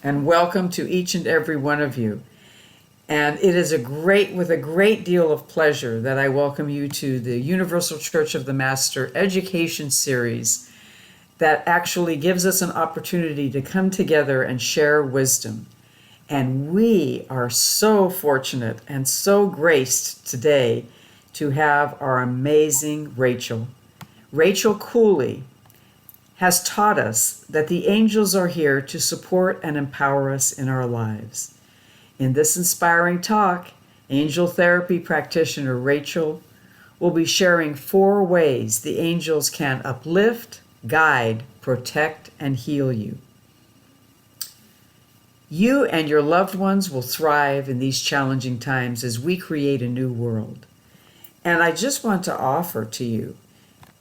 and welcome to each and every one of you. And it is with a great deal of pleasure that I welcome you to the Universal Church of the Master education series that actually gives us an opportunity to come together and share wisdom. And we are so fortunate and so graced today to have our amazing Rachel. Rachel Cooley has taught us that the angels are here to support and empower us in our lives. In this inspiring talk, Angel Therapy Practitioner Rachel will be sharing 4 ways the angels can uplift, guide, protect, and heal you. You and your loved ones will thrive in these challenging times as we create a new world. And I just want to offer to you,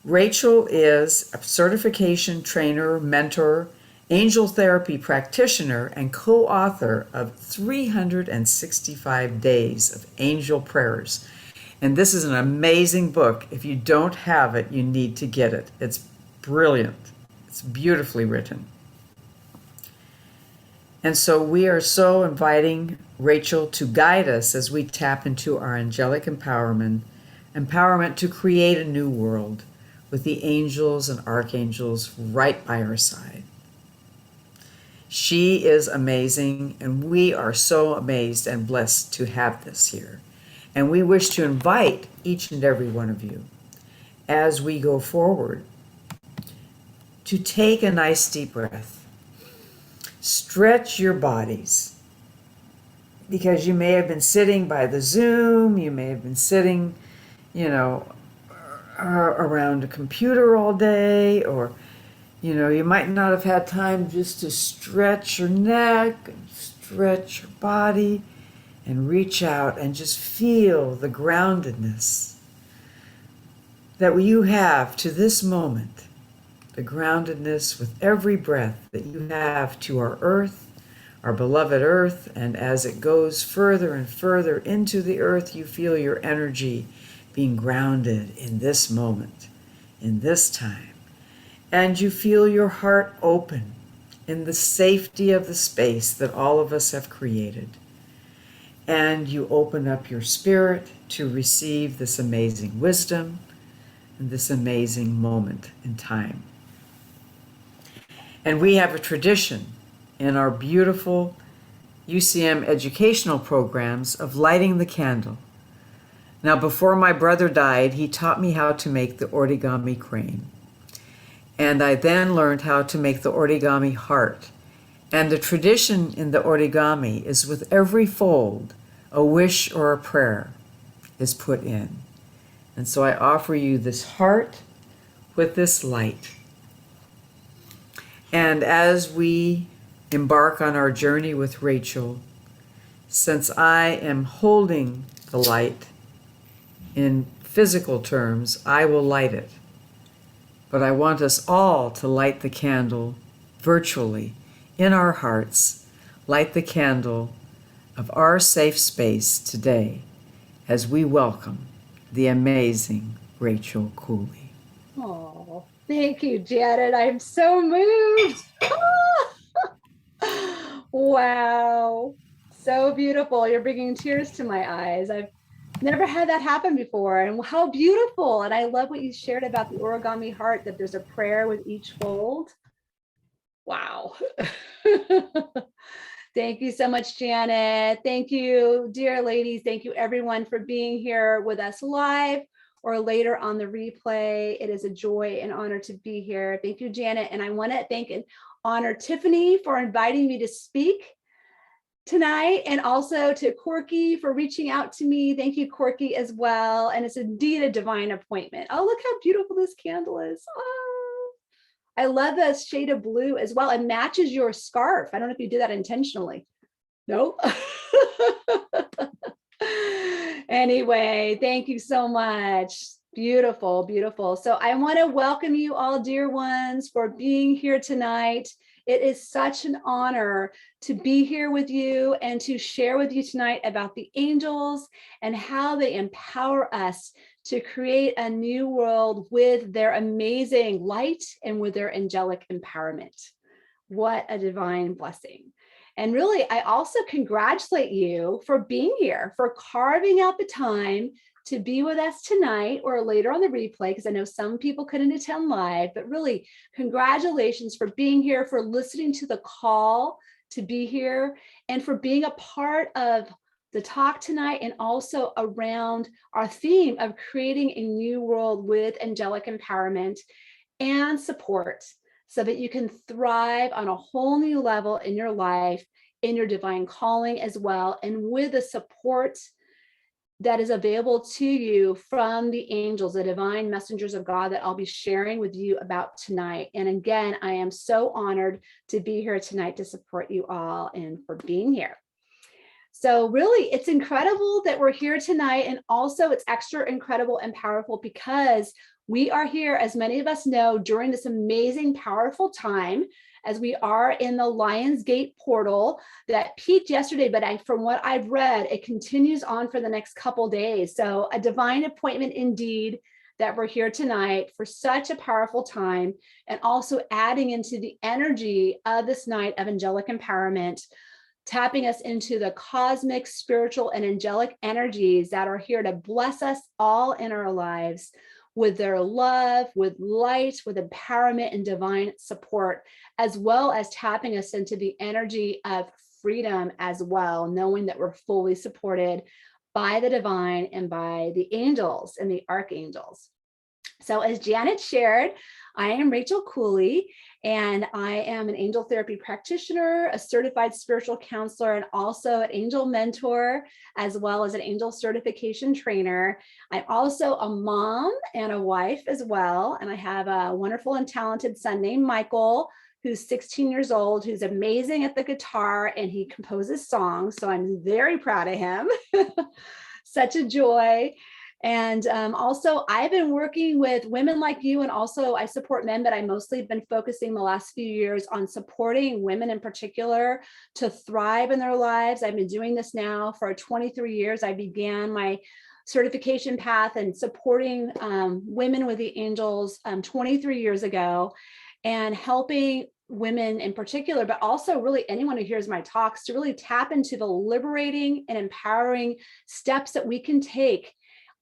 Rachel is a certification trainer, mentor, angel therapy practitioner, and co-author of 365 Days of Angel Prayers. And this is an amazing book. If you don't have it, you need to get it. It's brilliant. It's beautifully written. And so we are so inviting Rachel to guide us as we tap into our angelic empowerment to create a new world with the angels and archangels right by our side. She is amazing, and we are so amazed and blessed to have this here. And we wish to invite each and every one of you as we go forward to take a nice deep breath. Stretch your bodies, because you may have been sitting by the Zoom, you may have been sitting, around a computer all day, or you might not have had time just to stretch your neck and stretch your body and reach out and just feel the groundedness that you have to this moment, the groundedness with every breath that you have to our earth, our beloved earth, and as it goes further and further into the earth, you feel your energy being grounded in this moment, in this time. And you feel your heart open in the safety of the space that all of us have created. And you open up your spirit to receive this amazing wisdom and this amazing moment in time. And we have a tradition in our beautiful UCM educational programs of lighting the candle. Now, before my brother died, he taught me how to make the origami crane. And I then learned how to make the origami heart. And the tradition in the origami is with every fold, a wish or a prayer is put in. And so I offer you this heart with this light. And as we embark on our journey with Rachel, since I am holding the light in physical terms, I will light it. But I want us all to light the candle virtually in our hearts, light the candle of our safe space today as we welcome the amazing Rachel Cooley. Oh, thank you, Janet. I'm so moved. Wow. So beautiful. You're bringing tears to my eyes. I've never had that happen before. And how beautiful. And I love what you shared about the origami heart, that there's a prayer with each fold. Wow. Thank you so much, Janet. Thank you, dear ladies. Thank you, everyone, for being here with us live or later on the replay. It is a joy and honor to be here. Thank you, Janet. And I want to thank and honor Tiffany for inviting me to speak tonight, and also to Corky for reaching out to me. Thank you, Corky, as well. And it's indeed a divine appointment. Oh, look how beautiful this candle is. Oh, I love the shade of blue as well. It matches your scarf. I don't know if you did that intentionally. No? Anyway, thank you so much. Beautiful, beautiful. So I want to welcome you all, dear ones, for being here tonight. It is such an honor to be here with you and to share with you tonight about the angels and how they empower us to create a new world with their amazing light and with their angelic empowerment. What a divine blessing. And really, I also congratulate you for being here, for carving out the time to be with us tonight or later on the replay, because I know some people couldn't attend live, but really congratulations for being here, for listening to the call to be here, and for being a part of the talk tonight, and also around our theme of creating a new world with angelic empowerment and support, so that you can thrive on a whole new level in your life, in your divine calling as well, and with the support that is available to you from the angels, the divine messengers of God, that I'll be sharing with you about tonight. And again, I am so honored to be here tonight to support you all and for being here. So really, it's incredible that we're here tonight. And also it's extra incredible and powerful because we are here, as many of us know, during this amazing, powerful time, as we are in the Lion's Gate portal that peaked yesterday, but from what I've read, it continues on for the next couple days. So a divine appointment indeed, that we're here tonight for such a powerful time, and also adding into the energy of this night of angelic empowerment, tapping us into the cosmic, spiritual, and angelic energies that are here to bless us all in our lives with their love, with light, with empowerment and divine support, as well as tapping us into the energy of freedom as well, knowing that we're fully supported by the divine and by the angels and the archangels. So as Janet shared, I am Rachel Cooley, and I am an angel therapy practitioner, a certified spiritual counselor, and also an angel mentor, as well as an angel certification trainer. I'm also a mom and a wife as well. And I have a wonderful and talented son named Michael, who's 16 years old, who's amazing at the guitar, and he composes songs. So I'm very proud of him. Such a joy. And also, I've been working with women like you, and also I support men, but I mostly have been focusing the last few years on supporting women in particular to thrive in their lives. I've been doing this now for 23 years. I began my certification path and supporting women with the angels 23 years ago, and helping women in particular, but also really anyone who hears my talks, to really tap into the liberating and empowering steps that we can take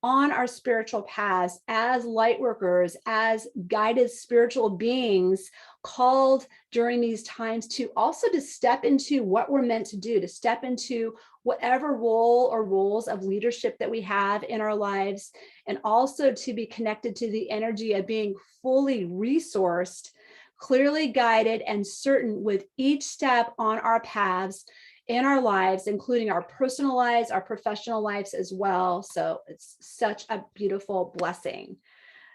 on our spiritual paths as light workers, as guided spiritual beings, called during these times to also to step into what we're meant to do, to step into whatever role or roles of leadership that we have in our lives, and also to be connected to the energy of being fully resourced, clearly guided, and certain with each step on our paths in our lives, including our personal lives, our professional lives as well. So it's such a beautiful blessing.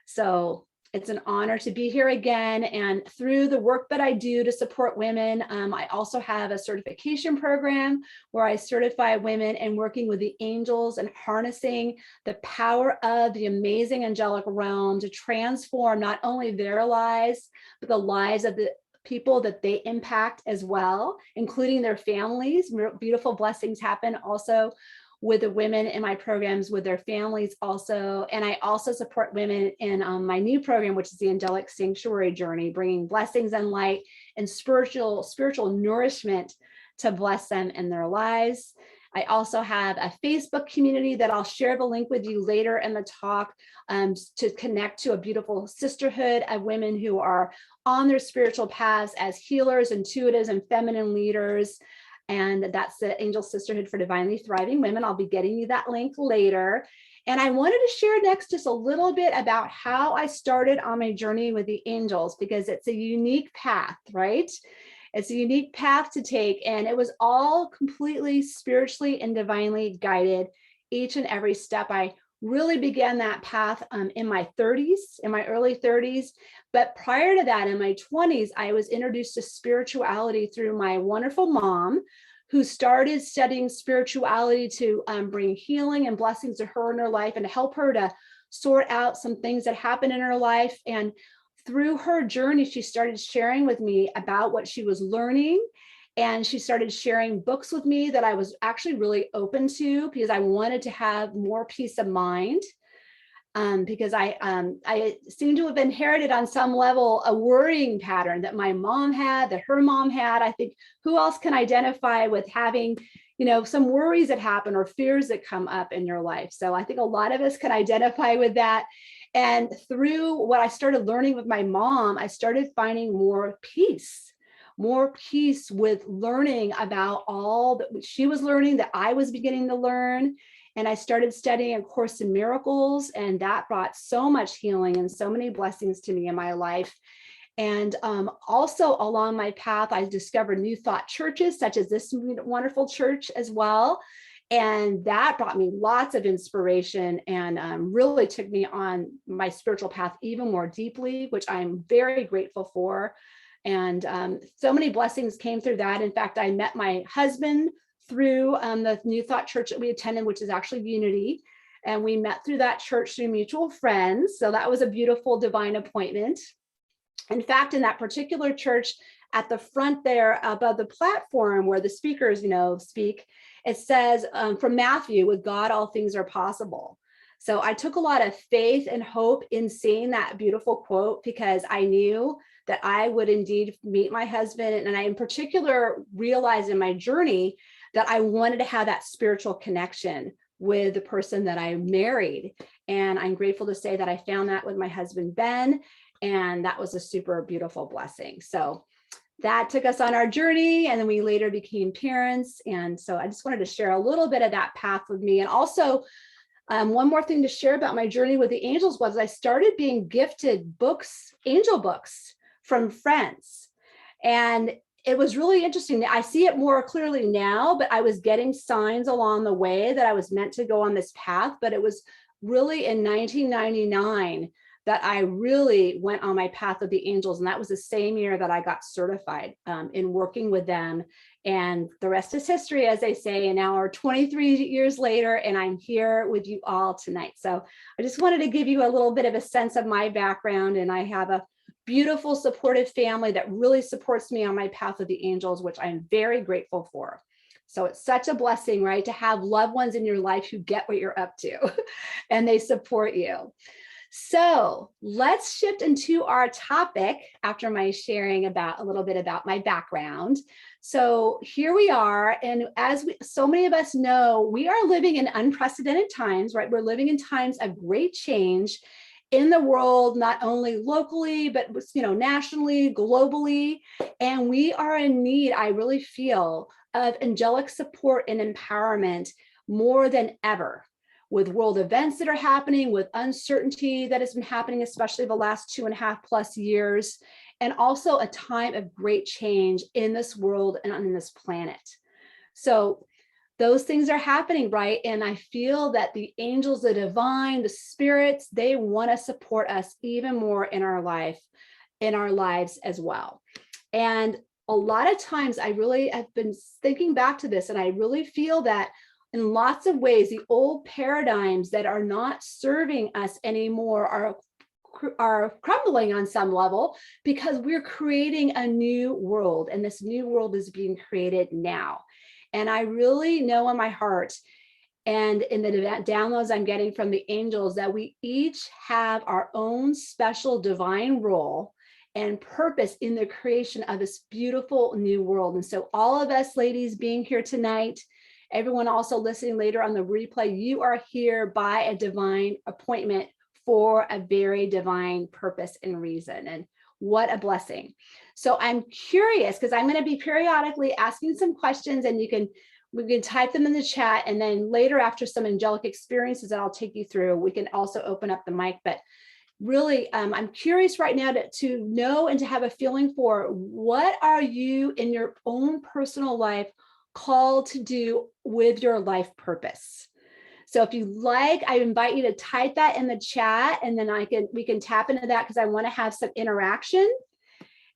So it's an honor to be here again. And through the work that I do to support women, I also have a certification program where I certify women in working with the angels and harnessing the power of the amazing angelic realm to transform not only their lives, but the lives of the people that they impact as well, including their families. Beautiful blessings happen also with the women in my programs, with their families also. And I also support women in my new program, which is the Angelic Sanctuary Journey, bringing blessings and light and spiritual nourishment to bless them in their lives. I also have a Facebook community that I'll share the link with you later in the talk, to connect to a beautiful sisterhood of women who are on their spiritual paths as healers, intuitives, and feminine leaders. And that's the Angel Sisterhood for Divinely Thriving Women. I'll be getting you that link later. And I wanted to share next just a little bit about how I started on my journey with the angels, because it's a unique path, right? It's a unique path to take, and it was all completely spiritually and divinely guided, each and every step. I really began that path in my 30s, in my early 30s. But prior to that, in my 20s, I was introduced to spirituality through my wonderful mom, who started studying spirituality to bring healing and blessings to her in her life, and to help her to sort out some things that happened in her life. And through her journey, she started sharing with me about what she was learning. And she started sharing books with me that I was actually really open to, because I wanted to have more peace of mind. because I seem to have inherited on some level a worrying pattern that my mom had, that her mom had. I think who else can identify with having, some worries that happen or fears that come up in your life? So I think a lot of us can identify with that. And through what I started learning with my mom, I started finding more peace with learning about all that she was learning, that I was beginning to learn. And I started studying A Course in Miracles, and that brought so much healing and so many blessings to me in my life. And also along my path, I discovered new thought churches, such as this wonderful church as well. And that brought me lots of inspiration and really took me on my spiritual path even more deeply, which I'm very grateful for. And so many blessings came through that. In fact, I met my husband through the New Thought church that we attended, which is actually Unity. And we met through that church through mutual friends. So that was a beautiful divine appointment. In fact, in that particular church, at the front there above the platform where the speakers, speak, it says from Matthew, with God, all things are possible. So I took a lot of faith and hope in seeing that beautiful quote, because I knew that I would indeed meet my husband. And I in particular realized in my journey that I wanted to have that spiritual connection with the person that I married. And I'm grateful to say that I found that with my husband, Ben, and that was a super beautiful blessing. So that took us on our journey, and then we later became parents. And so I just wanted to share a little bit of that path with me. And also one more thing to share about my journey with the angels was I started being gifted books, angel books from friends. And it was really interesting. I see it more clearly now, but I was getting signs along the way that I was meant to go on this path. But it was really in 1999 that I really went on my path of the angels. And that was the same year that I got certified in working with them. And the rest is history, as they say. And now we're 23 years later, and I'm here with you all tonight. So I just wanted to give you a little bit of a sense of my background. And I have a beautiful, supportive family that really supports me on my path of the angels, which I'm very grateful for. So it's such a blessing, right, to have loved ones in your life who get what you're up to and they support you. So let's shift into our topic after my sharing about a little bit about my background. So here we are. And as so many of us know, we are living in unprecedented times, right? We're living in times of great change in the world, not only locally, but nationally, globally. And we are in need, I really feel, of angelic support and empowerment more than ever, with world events that are happening, with uncertainty that has been happening, especially the last 2.5+ years, and also a time of great change in this world and on this planet. So those things are happening, right? And I feel that the angels, the divine, the spirits, they want to support us even more in our life, in our lives as well. And a lot of times I really have been thinking back to this, and I really feel that in lots of ways, the old paradigms that are not serving us anymore are crumbling on some level, because we're creating a new world, and this new world is being created now. And I really know in my heart and in the downloads I'm getting from the angels that we each have our own special divine role and purpose in the creation of this beautiful new world. And so all of us ladies being here tonight, everyone also listening later on the replay, you are here by a divine appointment for a very divine purpose and reason. And what a blessing. So I'm curious, because I'm going to be periodically asking some questions, and we can type them in the chat. And then later, after some angelic experiences that I'll take you through, we can also open up the mic. But really, I'm curious right now to know and to have a feeling for, what are you in your own personal life called to do with your life purpose? So if you like, I invite you to type that in the chat, and then we can tap into that, because I want to have some interaction.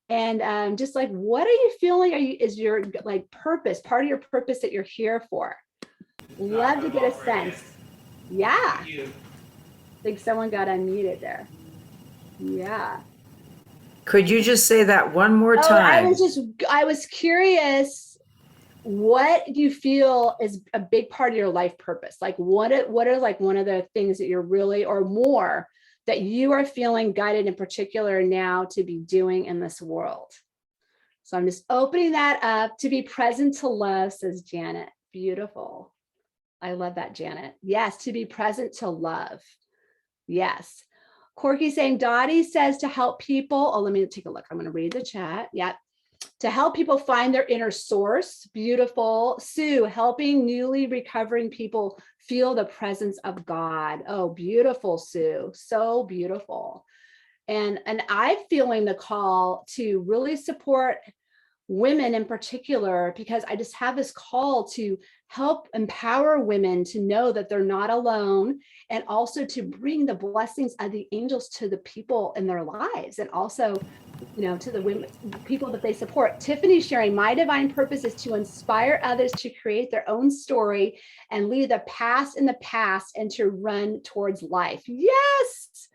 And just like, what are you feeling? Is your purpose, part of your purpose that you're here for? Love to get a sense. Yeah. I think someone got unmuted there. Yeah. Could you just say that one more time? I was curious what do you feel is a big part of your life purpose? Like what are like one of the things that you're really, or more, that you are feeling guided in particular now to be doing in this world? So I'm just opening that up. To be present to love, says Janet. Beautiful. I love that, Janet. Yes, to be present to love. Yes. Corky saying, Dottie says to help people. Oh, let me take a look. I'm going to read the chat. Yep. To help people find their inner source. Beautiful. Sue, helping newly recovering people feel the presence of God. Oh, beautiful, Sue. So beautiful. And I'm feeling the call to really support women in particular, because I just have this call to help empower women to know that they're not alone, and also to bring the blessings of the angels to the people in their lives, and also, you know, to the women, people that they support. Tiffany sharing, my divine purpose is to inspire others to create their own story and leave the past in the past and to run towards life. Yes,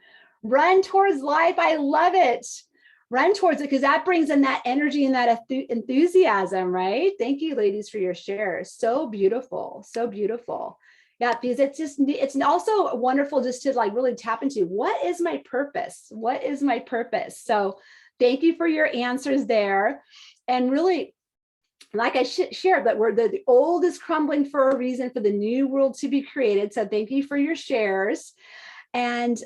run towards life. I love it. Run towards it, because that brings in that energy and that enthusiasm, right? Thank you, ladies, for your shares. So beautiful, so beautiful. Yeah, because it's also wonderful just to like really tap into, what is my purpose? What is my purpose? So thank you for your answers there. And really, like I shared, that the old is crumbling for a reason, for the new world to be created. So thank you for your shares. And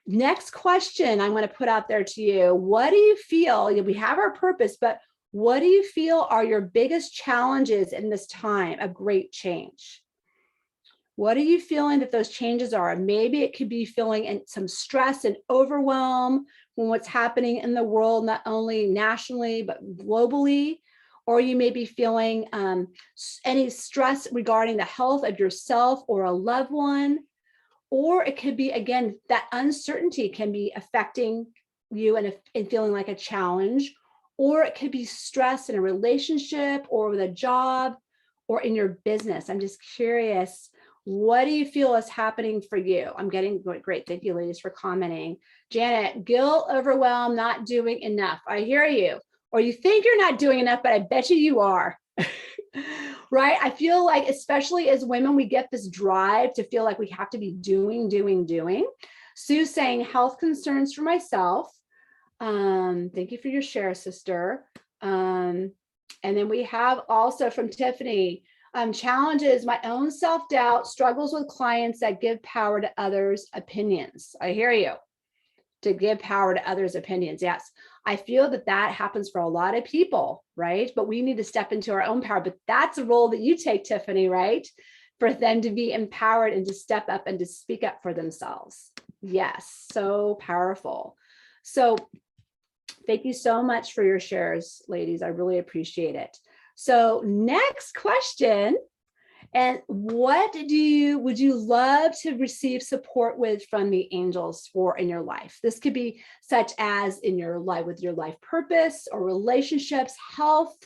next question I'm going to put out there to you. What do you feel? We have our purpose, but what do you feel are your biggest challenges in this time of great change? What are you feeling that those changes are? Maybe it could be feeling in some stress and overwhelm from what's happening in the world, not only nationally, but globally. Or you may be feeling any stress regarding the health of yourself or a loved one. Or it could be, again, that uncertainty can be affecting you and feeling like a challenge. Or it could be stress in a relationship or with a job or in your business. I'm just curious, what do you feel is happening for you? I'm getting great. Thank you, ladies, for commenting. Janet, guilt, overwhelm, not doing enough. I hear you. Or you think you're not doing enough, but I bet you are. Right? I feel like, especially as women, we get this drive to feel like we have to be doing. Sue saying health concerns for myself. Thank you for your share, sister. And then we have also from Tiffany, challenges, my own self-doubt, struggles with clients that give power to others' opinions. I hear you. To give power to others' opinions. Yes, I feel that happens for a lot of people, right? But we need to step into our own power. But that's a role that you take, Tiffany, right? For them to be empowered and to step up and to speak up for themselves. Yes, so powerful. So thank you so much for your shares, ladies. I really appreciate it. So next question. And what would you love to receive support with from the angels for in your life? This could be such as in your life, with your life purpose or relationships, health,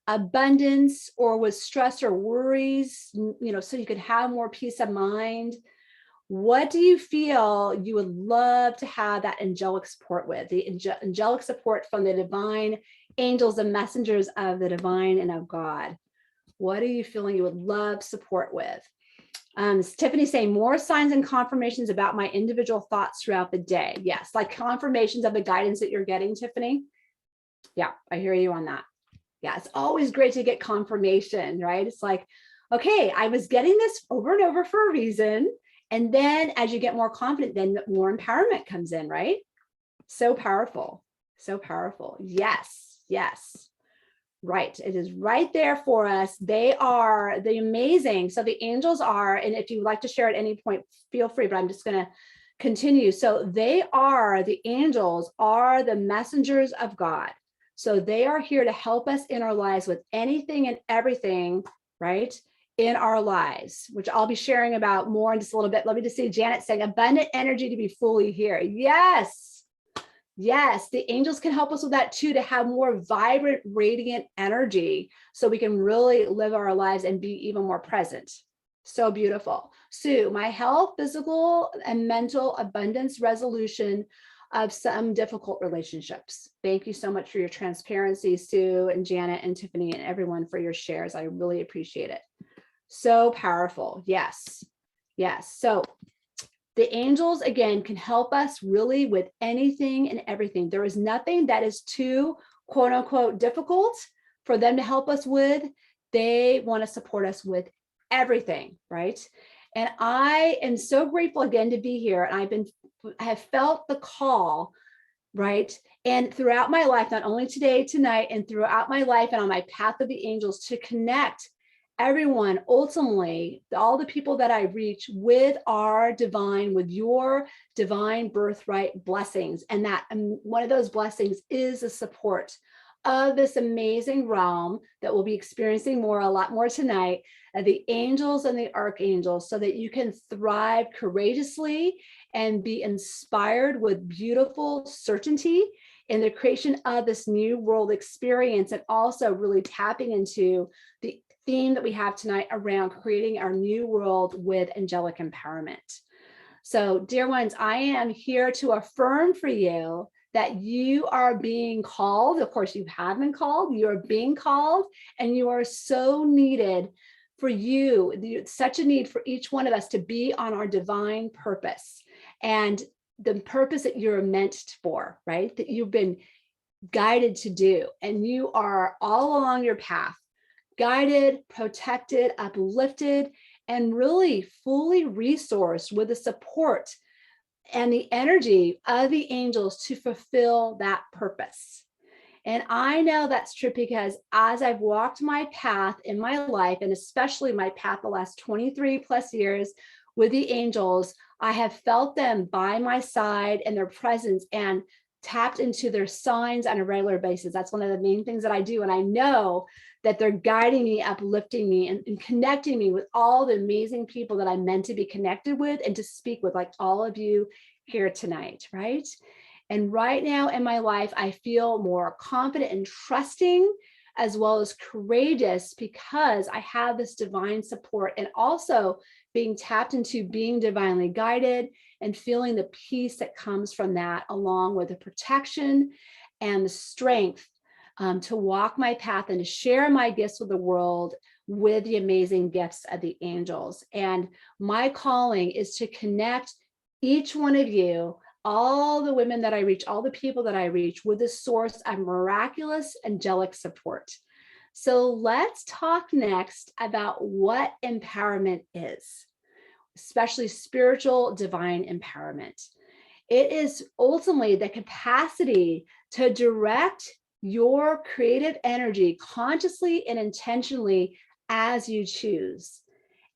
abundance, or with stress or worries, so you could have more peace of mind. What do you feel you would love to have that angelic support with? The angelic support from the divine angels and messengers of the divine and of God. What are you feeling you would love support with? Tiffany saying more signs and confirmations about my individual thoughts throughout the day. Yes, like confirmations of the guidance that you're getting, Tiffany. Yeah, I hear you on that. Yeah, it's always great to get confirmation, right? It's like, okay, I was getting this over and over for a reason. And then as you get more confident, then more empowerment comes in, right? So powerful, so powerful. Yes, yes. Right. It is right there for us. They are the amazing. So the angels are, and if you would like to share at any point, feel free, but I'm just going to continue. So the angels are the messengers of God. So they are here to help us in our lives with anything and everything, right? In our lives, which I'll be sharing about more in just a little bit. Let me just see Janet saying abundant energy to be fully here. Yes. Yes, the angels can help us with that too, to have more vibrant, radiant energy so we can really live our lives and be even more present. So beautiful. Sue, my health, physical and mental abundance, resolution of some difficult relationships. Thank you so much for your transparency, Sue and Janet and Tiffany and everyone for your shares. I really appreciate it. So powerful. Yes. Yes. So the angels, again, can help us really with anything and everything. There is nothing that is too, quote unquote, difficult for them to help us with. They want to support us with everything, right? And I am so grateful again to be here. And I have felt the call, right? And throughout my life, not only today, tonight, and throughout my life and on my path of the angels, to connect everyone, ultimately, all the people that I reach with our divine, with your divine birthright blessings. And that one of those blessings is the support of this amazing realm that we'll be experiencing a lot more tonight, the angels and the archangels, so that you can thrive courageously and be inspired with beautiful certainty in the creation of this new world experience, and also really tapping into the theme that we have tonight around creating our new world with angelic empowerment. So, dear ones, I am here to affirm for you that you are being called. Of course, you have been called, you are being called, and you are so needed for you. Such a need for each one of us to be on our divine purpose and the purpose that you're meant for, right? That you've been guided to do. And you are all along your path, guided, protected, uplifted, and really fully resourced with the support and the energy of the angels to fulfill that purpose. And I know that's true because as I've walked my path in my life, and especially my path the last 23 plus years with the angels, I have felt them by my side and their presence and tapped into their signs on a regular basis. That's one of the main things that I do. And I know that they're guiding me, uplifting me, and connecting me with all the amazing people that I'm meant to be connected with and to speak with, like all of you here tonight, right? And right now in my life, I feel more confident and trusting, as well as courageous, because I have this divine support, and also being tapped into being divinely guided and feeling the peace that comes from that, along with the protection and the strength to walk my path and to share my gifts with the world with the amazing gifts of the angels. And my calling is to connect each one of you, all the women that I reach, all the people that I reach, with the source of miraculous angelic support. So let's talk next about what empowerment is, especially spiritual divine empowerment. It is ultimately the capacity to direct your creative energy consciously and intentionally as you choose.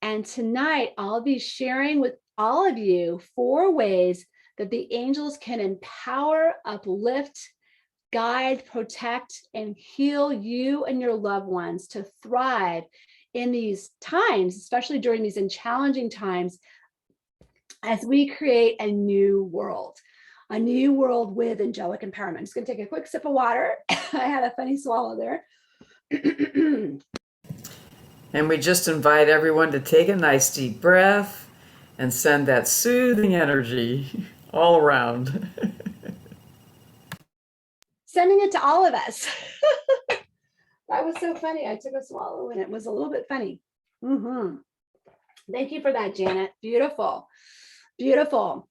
And tonight, I'll be sharing with all of you 4 ways that the angels can empower, uplift, guide, protect, and heal you and your loved ones to thrive in these times, especially during these challenging times, as we create a new world with angelic empowerment. I'm just going to take a quick sip of water. I had a funny swallow there. And we just invite everyone to take a nice deep breath and send that soothing energy all around. Sending it to all of us. That was so funny. I took a swallow and it was a little bit funny. Thank you for that, Janet. Beautiful. Beautiful.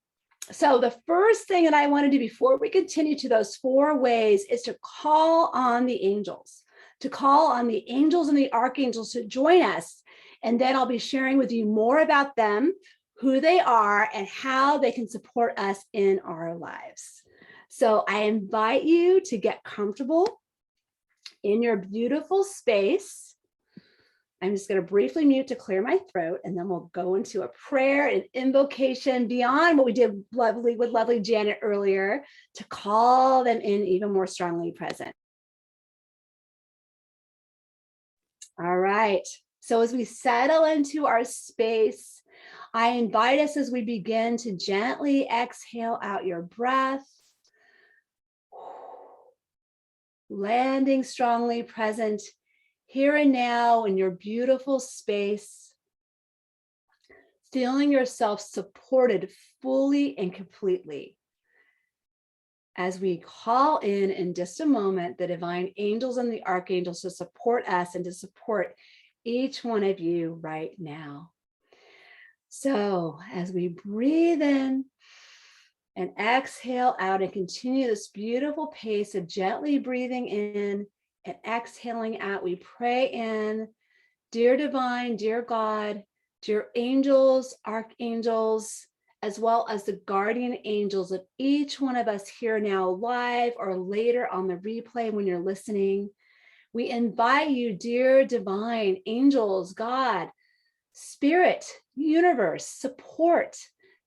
So the first thing that I want to do before we continue to those 4 ways is to call on the angels, and the archangels to join us. And then I'll be sharing with you more about them, who they are, and how they can support us in our lives. So I invite you to get comfortable in your beautiful space. I'm just going to briefly mute to clear my throat, and then we'll go into a prayer and invocation beyond what we did with lovely Janet earlier, to call them in even more strongly present. All right. So as we settle into our space, I invite us, as we begin, to gently exhale out your breath, landing strongly present here and now in your beautiful space, feeling yourself supported fully and completely. as we call in just a moment, the divine angels and the archangels to support us and to support each one of you right now. So as we breathe in and exhale out and continue this beautiful pace of gently breathing in and exhaling out, we pray in, dear divine, dear God, dear angels, archangels, as well as the guardian angels of each one of us here now live or later on the replay when you're listening. We invite you, dear divine angels, God, spirit, universe, support,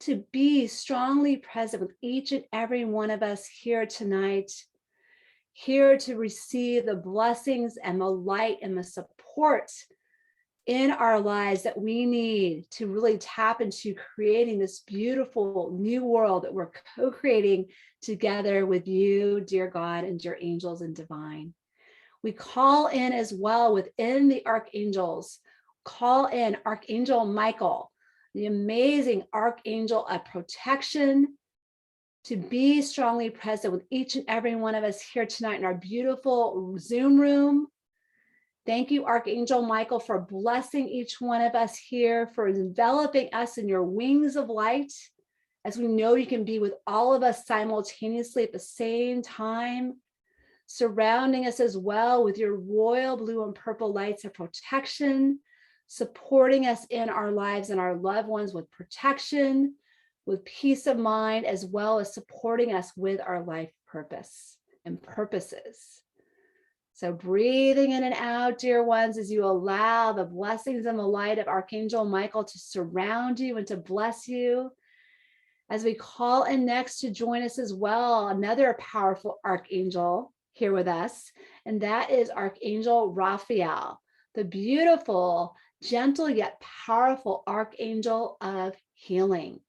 to be strongly present with each and every one of us here tonight, here to receive the blessings and the light and the support in our lives that we need to really tap into creating this beautiful new world that we're co-creating together with you, dear God, and dear angels and divine. We call in as well within the archangels, call in Archangel Michael, the amazing archangel of protection, to be strongly present with each and every one of us here tonight in our beautiful Zoom room. Thank you, Archangel Michael, for blessing each one of us here, for enveloping us in your wings of light, as we know you can be with all of us simultaneously at the same time, surrounding us as well with your royal blue and purple lights of protection, supporting us in our lives and our loved ones with protection, with peace of mind, as well as supporting us with our life purpose and purposes. So breathing in and out, dear ones, as you allow the blessings and the light of Archangel Michael to surround you and to bless you. As we call in next to join us as well, another powerful archangel here with us, and that is Archangel Raphael, the beautiful, gentle yet powerful archangel of healing.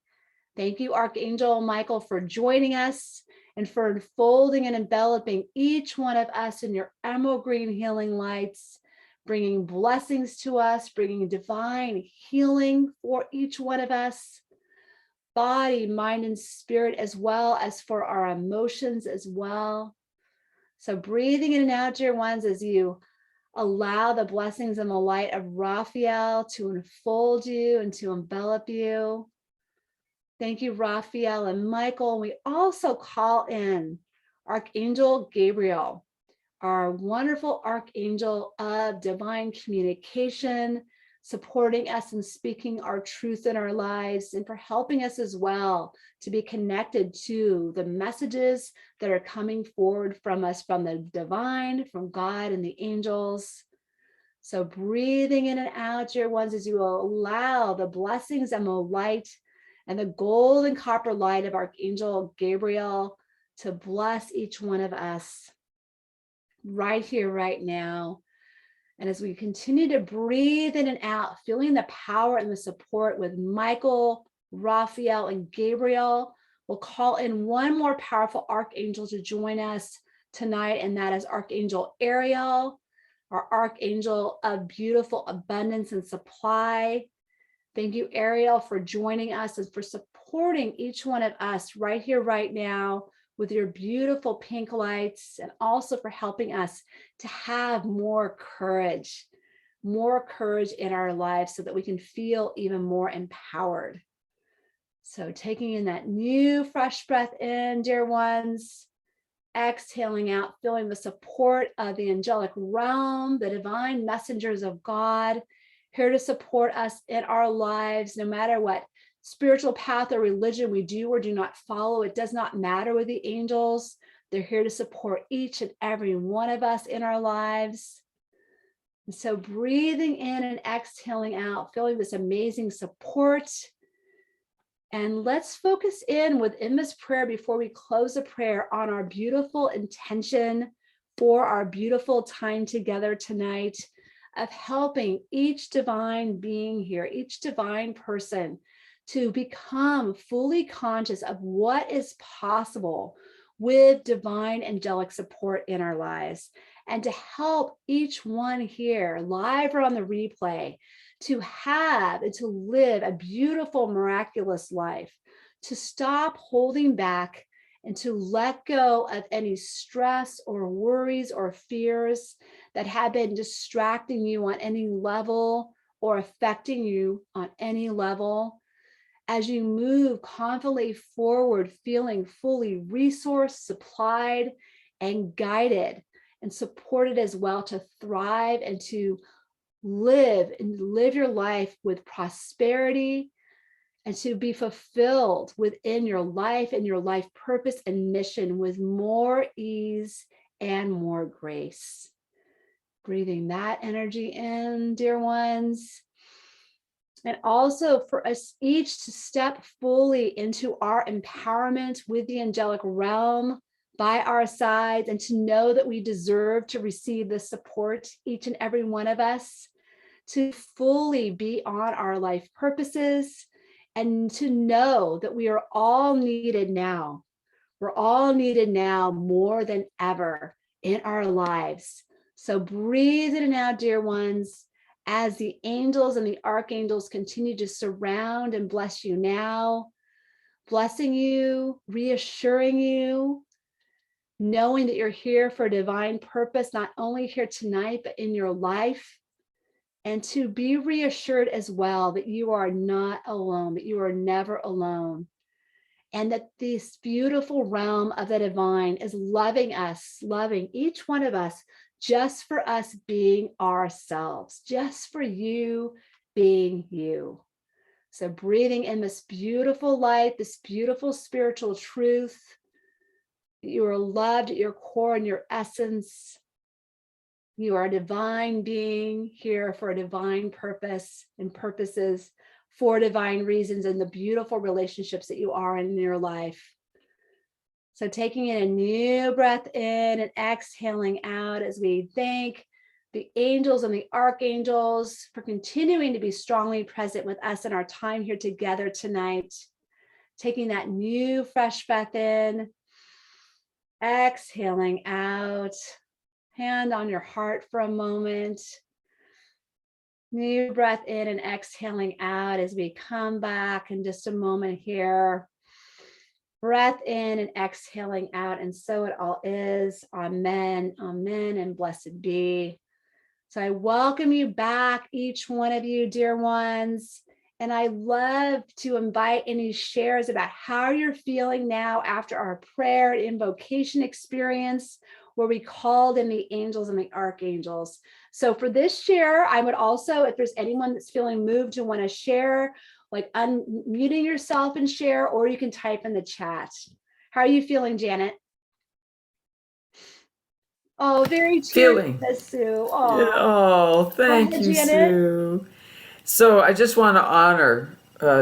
Thank you, Archangel Michael, for joining us and for enfolding and enveloping each one of us in your emerald green healing lights, bringing blessings to us, bringing divine healing for each one of us, body, mind, and spirit, as well as for our emotions as well. So breathing in and out, dear ones, as you allow the blessings and the light of Raphael to enfold you and to envelop you. Thank you, Raphael and Michael. We also call in Archangel Gabriel, our wonderful archangel of divine communication, supporting us and speaking our truth in our lives, and for helping us as well to be connected to the messages that are coming forward from us, from the divine, from God and the angels. So breathing in and out, dear ones, as you allow the blessings and the light and the gold and copper light of Archangel Gabriel to bless each one of us right here, right now. And as we continue to breathe in and out, feeling the power and the support with Michael, Raphael, and Gabriel, we'll call in one more powerful archangel to join us tonight, and that is Archangel Ariel, our archangel of beautiful abundance and supply. Thank you, Ariel, for joining us and for supporting each one of us right here, right now, with your beautiful pink lights, and also for helping us to have more courage in our lives so that we can feel even more empowered. So taking in that new fresh breath in, dear ones, exhaling out, feeling the support of the angelic realm, the divine messengers of God, here to support us in our lives, no matter what spiritual path or religion we do or do not follow. It does not matter with the angels. They're here to support each and every one of us in our lives. And so breathing in and exhaling out, feeling this amazing support. And let's focus in within this prayer before we close the prayer on our beautiful intention for our beautiful time together tonight of helping each divine being here, each divine person, to become fully conscious of what is possible with divine angelic support in our lives, and to help each one here, live or on the replay, to have and to live a beautiful, miraculous life, to stop holding back and to let go of any stress or worries or fears that have been distracting you on any level or affecting you on any level. As you move confidently forward, feeling fully resourced, supplied, and guided and supported as well to thrive and to live your life with prosperity and to be fulfilled within your life and your life purpose and mission with more ease and more grace. Breathing that energy in, dear ones. And also for us each to step fully into our empowerment with the angelic realm by our sides, and to know that we deserve to receive the support, each and every one of us, to fully be on our life purposes, and to know that we are all needed now. We're all needed now more than ever in our lives. So breathe it out, dear ones, as the angels and the archangels continue to surround and bless you now, blessing you, reassuring you, knowing that you're here for a divine purpose, not only here tonight, but in your life. And to be reassured as well that you are not alone, that you are never alone. And that this beautiful realm of the divine is loving us, loving each one of us, just for us being ourselves, just for you being you. So breathing in this beautiful light, this beautiful spiritual truth, that you are loved at your core and your essence. You are a divine being here for a divine purpose and purposes for divine reasons, and the beautiful relationships that you are in your life. So taking in a new breath in and exhaling out as we thank the angels and the archangels for continuing to be strongly present with us in our time here together tonight. Taking that new fresh breath in, exhaling out. Hand on your heart for a moment. New breath in and exhaling out as we come back in just a moment here. Breath in and exhaling out, and so it all is. Amen, amen, and blessed be. So I welcome you back, each one of you, dear ones. And I love to invite any shares about how you're feeling now after our prayer and invocation experience, where we called in the angels and the archangels. So for this share, I would also, if there's anyone that's feeling moved to want to share, like unmuting yourself and share, or you can type in the chat. How are you feeling, Janet? Oh, very cheery, Feeling. Sue. Oh, thank ahead, you, Janet. Sue. So I just want to honor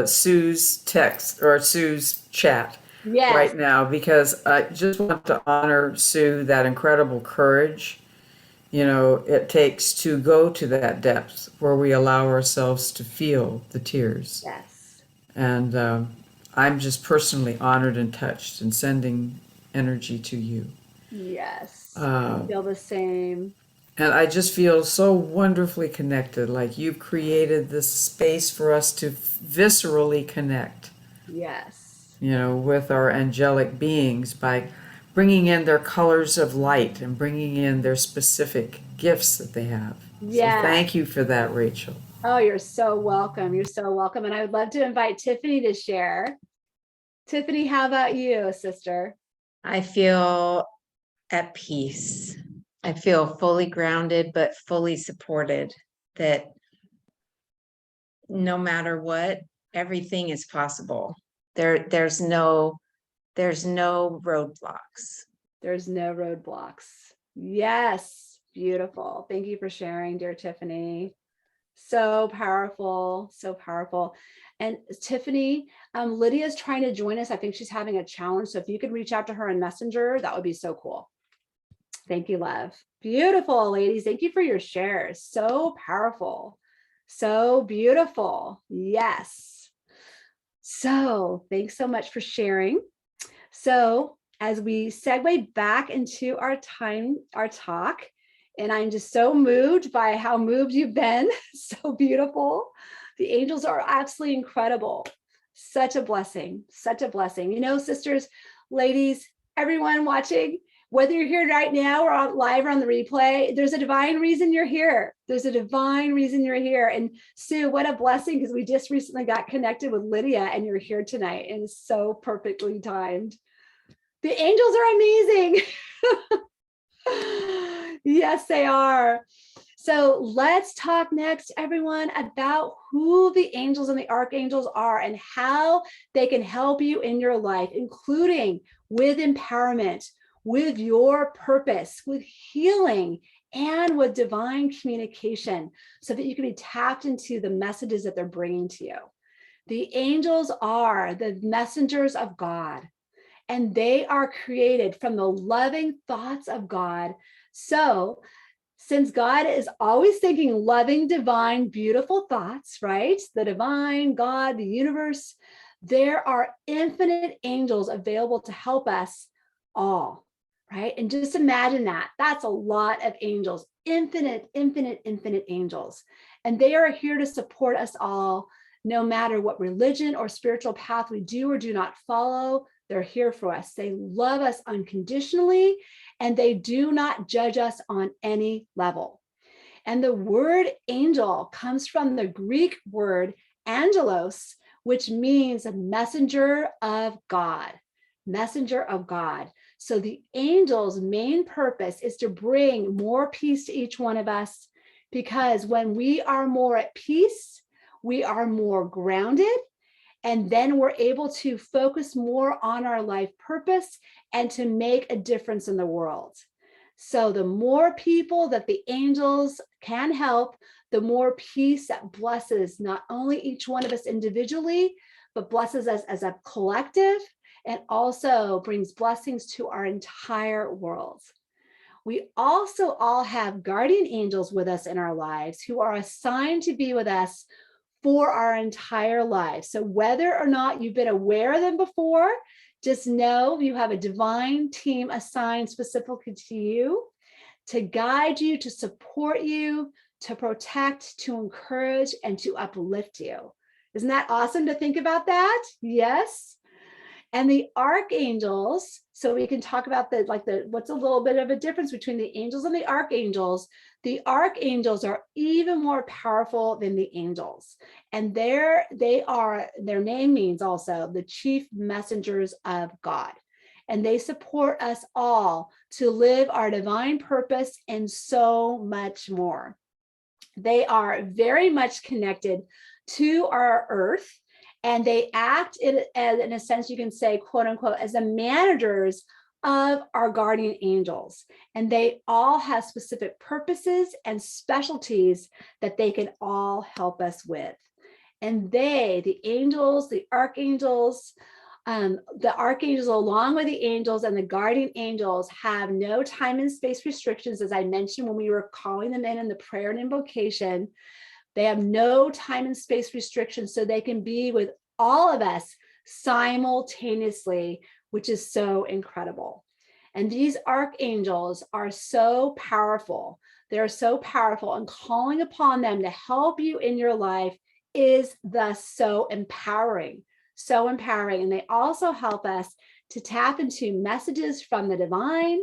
Sue's text or Sue's chat Yes, right now, because I just want to honor Sue, that incredible courage, it takes to go to that depth where we allow ourselves to feel the tears. yes, And I'm just personally honored and touched and sending energy to you. yes. I Uh, feel the same. and I just feel so wonderfully connected, like you've created this space for us to viscerally connect, Yes, with our angelic beings by bringing in their colors of light and bringing in their specific gifts that they have. So yes. thank you for that, Rachel. Oh, you're so welcome. You're so welcome. And I would love to invite Tiffany to share. Tiffany, how about you, sister? I feel at peace. I feel fully grounded, but fully supported, that no matter what, everything is possible. There's no roadblocks. There's no roadblocks. Yes, beautiful. Thank you for sharing, dear Tiffany. So powerful, so powerful. And Tiffany, Lydia's trying to join us. I think she's having a challenge. So if you could reach out to her in Messenger, that would be so cool. Thank you, love. Beautiful, ladies. Thank you for your shares. So powerful. So beautiful. Yes. So thanks so much for sharing. So as we segue back into our talk, and I'm just so moved by how moved you've been. So beautiful. The angels are absolutely incredible. Such a blessing, such a blessing. Sisters, Ladies, everyone watching, whether you're here right now or live or on the replay, there's a divine reason you're here. There's a divine reason you're here. And Sue, what a blessing, because we just recently got connected with Lydia and you're here tonight, and it's so perfectly timed. The angels are amazing. Yes, they are. So let's talk next, everyone, about who the angels and the archangels are and how they can help you in your life, including with empowerment, with your purpose, with healing, and with divine communication, so that you can be tapped into the messages that they're bringing to you. The angels are the messengers of God, and they are created from the loving thoughts of God. So, since God is always thinking loving, divine, beautiful thoughts, right? The divine, God, the universe, there are infinite angels available to help us all, right? And just imagine that. That's a lot of angels, infinite, infinite, infinite angels. And they are here to support us all, no matter what religion or spiritual path we do or do not follow. They're here for us. They love us unconditionally, and they do not judge us on any level. And the word angel comes from the Greek word angelos, which means a messenger of God, messenger of God. So the angel's main purpose is to bring more peace to each one of us, because when we are more at peace, we are more grounded, and then we're able to focus more on our life purpose and to make a difference in the world. So the more people that the angels can help, the more peace that blesses not only each one of us individually, but blesses us as a collective, and also brings blessings to our entire world. We also all have guardian angels with us in our lives who are assigned to be with us for our entire lives. So whether or not you've been aware of them before, just know you have a divine team assigned specifically to you to guide you, to support you, to protect, to encourage, and to uplift you. Isn't that awesome to think about that? Yes. And the archangels, so we can talk about what's a little bit of a difference between the angels and the archangels. The archangels are even more powerful than the angels. And their name means also the chief messengers of God. And they support us all to live our divine purpose and so much more. They are very much connected to our earth, and they act in a sense, you can say, quote unquote, as the managers of our guardian angels. And they all have specific purposes and specialties that they can all help us with. And the angels, the archangels, along with the angels and the guardian angels, have no time and space restrictions, as I mentioned when we were calling them in the prayer and invocation. They have no time and space restrictions, so they can be with all of us simultaneously, which is so incredible. And these archangels are so powerful. They're so powerful, and calling upon them to help you in your life is thus so empowering, so empowering. And they also help us to tap into messages from the divine,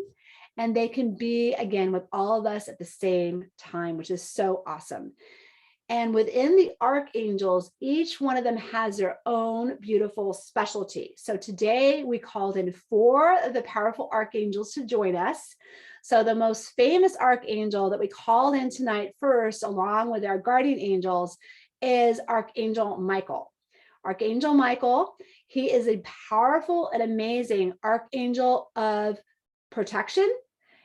and they can be, again, with all of us at the same time, which is so awesome. And within the archangels, each one of them has their own beautiful specialty. So today we called in 4 of the powerful archangels to join us. So the most famous archangel that we called in tonight first, along with our guardian angels, is Archangel Michael. Archangel Michael, he is a powerful and amazing archangel of protection.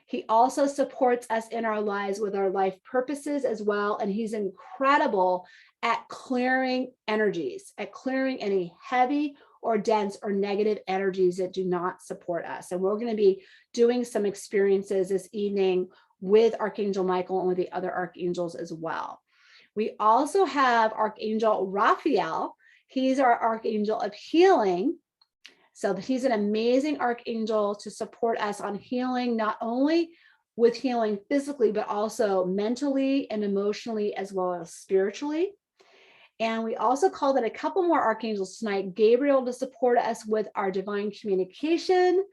He also supports us in our lives with our life purposes as well. And he's incredible at clearing energies, at clearing any heavy or dense or negative energies that do not support us. And we're going to be doing some experiences this evening with Archangel Michael and with the other archangels as well. We also have Archangel Raphael. He's our archangel of healing. So he's an amazing archangel to support us on healing, not only with healing physically, but also mentally and emotionally, as well as spiritually. And we also called in a couple more archangels tonight, Gabriel to support us with our divine communication,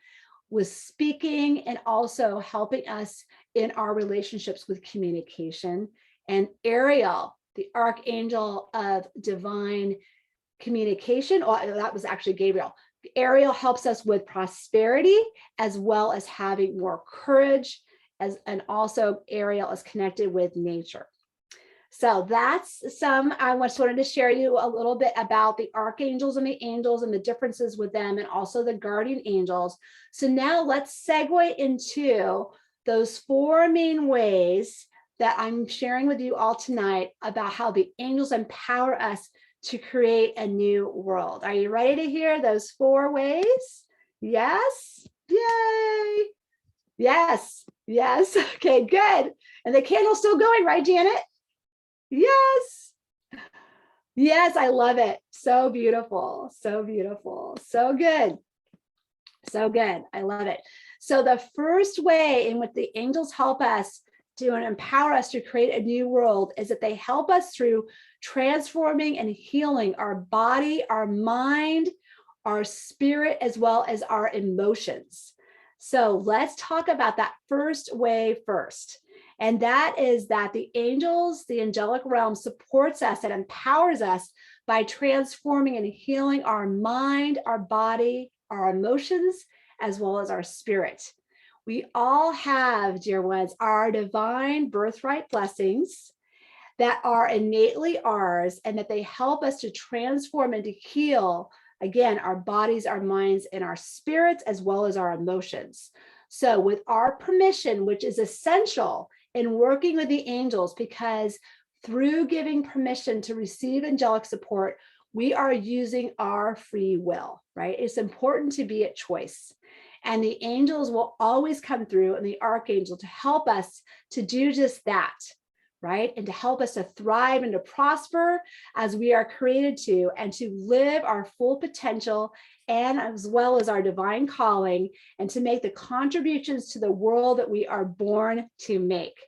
with speaking, and also helping us in our relationships with communication. And Ariel, the archangel of divine communication, or that was actually Gabriel. Ariel helps us with prosperity, as well as having more courage, and also Ariel is connected with nature. So that's I just wanted to share you a little bit about the archangels and the angels and the differences with them, and also the guardian angels. So now let's segue into those 4 main ways that I'm sharing with you all tonight about how the angels empower us to create a new world. Are you ready to hear those 4 ways? Yes? Yay! Yes, yes. Okay, good. And the candle's still going, right, Janet? Yes. Yes, I love it. So beautiful. So beautiful. So good. So good. I love it. So the first way in which the angels help us to empower us to create a new world is that they help us through transforming and healing our body, our mind, our spirit, as well as our emotions. So let's talk about that first way first. And that is that the angels, the angelic realm, supports us and empowers us by transforming and healing our mind, our body, our emotions, as well as our spirit. We all have, dear ones, our divine birthright blessings that are innately ours, and that they help us to transform and to heal, again, our bodies, our minds, and our spirits, as well as our emotions. So with our permission, which is essential in working with the angels, because through giving permission to receive angelic support, we are using our free will, right? It's important to be at choice. And the angels will always come through, and the archangel, to help us to do just that, right? And to help us to thrive and to prosper as we are created to, and to live our full potential, and as well as our divine calling, and to make the contributions to the world that we are born to make.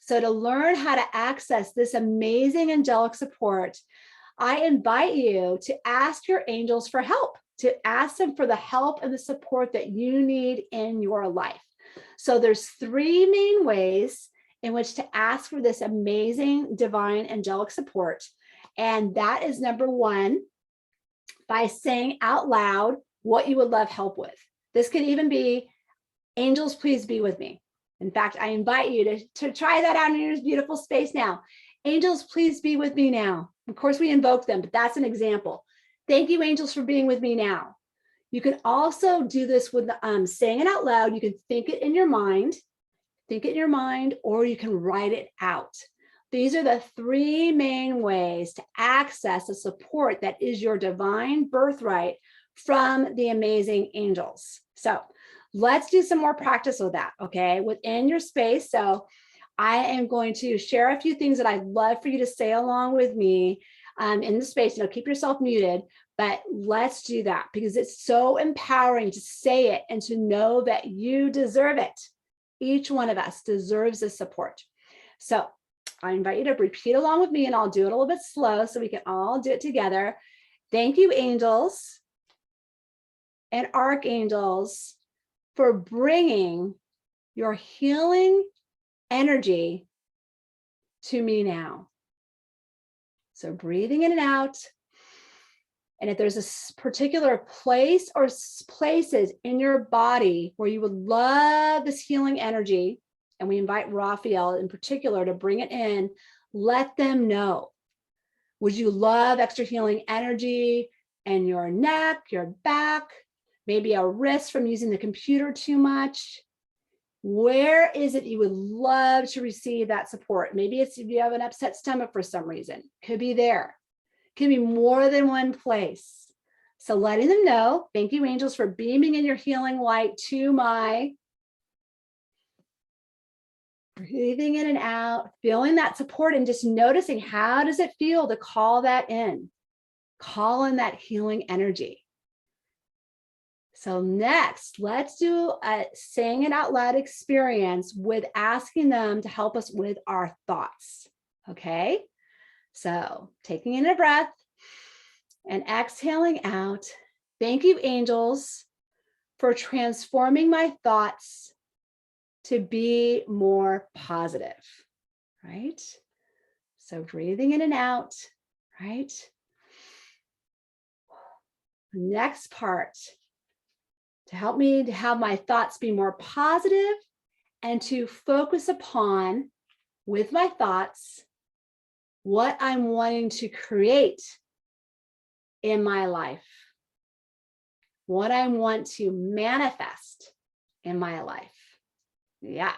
So to learn how to access this amazing angelic support, I invite you to ask your angels for help, to ask them for the help and the support that you need in your life. So there's 3 main ways in which to ask for this amazing divine angelic support. And that is number 1, by saying out loud what you would love help with. This could even be, angels, please be with me. In fact, I invite you to try that out in your beautiful space now. Angels, please be with me now. Of course, we invoke them, but that's an example. Thank you, angels, for being with me now. You can also do this with saying it out loud. You can think it in your mind, or you can write it out. These are the 3 main ways to access the support that is your divine birthright from the amazing angels. So let's do some more practice with that, okay, within your space. So I am going to share a few things that I'd love for you to say along with me in the space. Keep yourself muted, but let's do that, because it's so empowering to say it and to know that you deserve it. Each one of us deserves this support. So I invite you to repeat along with me, and I'll do it a little bit slow so we can all do it together. Thank you, angels and archangels, for bringing your healing energy to me now. So breathing in and out. And if there's a particular place or places in your body where you would love this healing energy, and we invite Raphael in particular to bring it in, let them know. Would you love extra healing energy in your neck, your back, maybe a wrist from using the computer too much? Where is it you would love to receive that support? Maybe it's if you have an upset stomach for some reason. Could be there. Could be more than one place. So letting them know, thank you, angels, for beaming in your healing light to my. Breathing in and out, feeling that support, and just noticing, how does it feel to call that in? Call in that healing energy. So next, let's do a saying it out loud experience with asking them to help us with our thoughts, okay? So taking in a breath and exhaling out. Thank you, angels, for transforming my thoughts to be more positive, right? So breathing in and out, right? Next part, to help me to have my thoughts be more positive and to focus upon, with my thoughts, what I'm wanting to create in my life, what I want to manifest in my life. Yeah.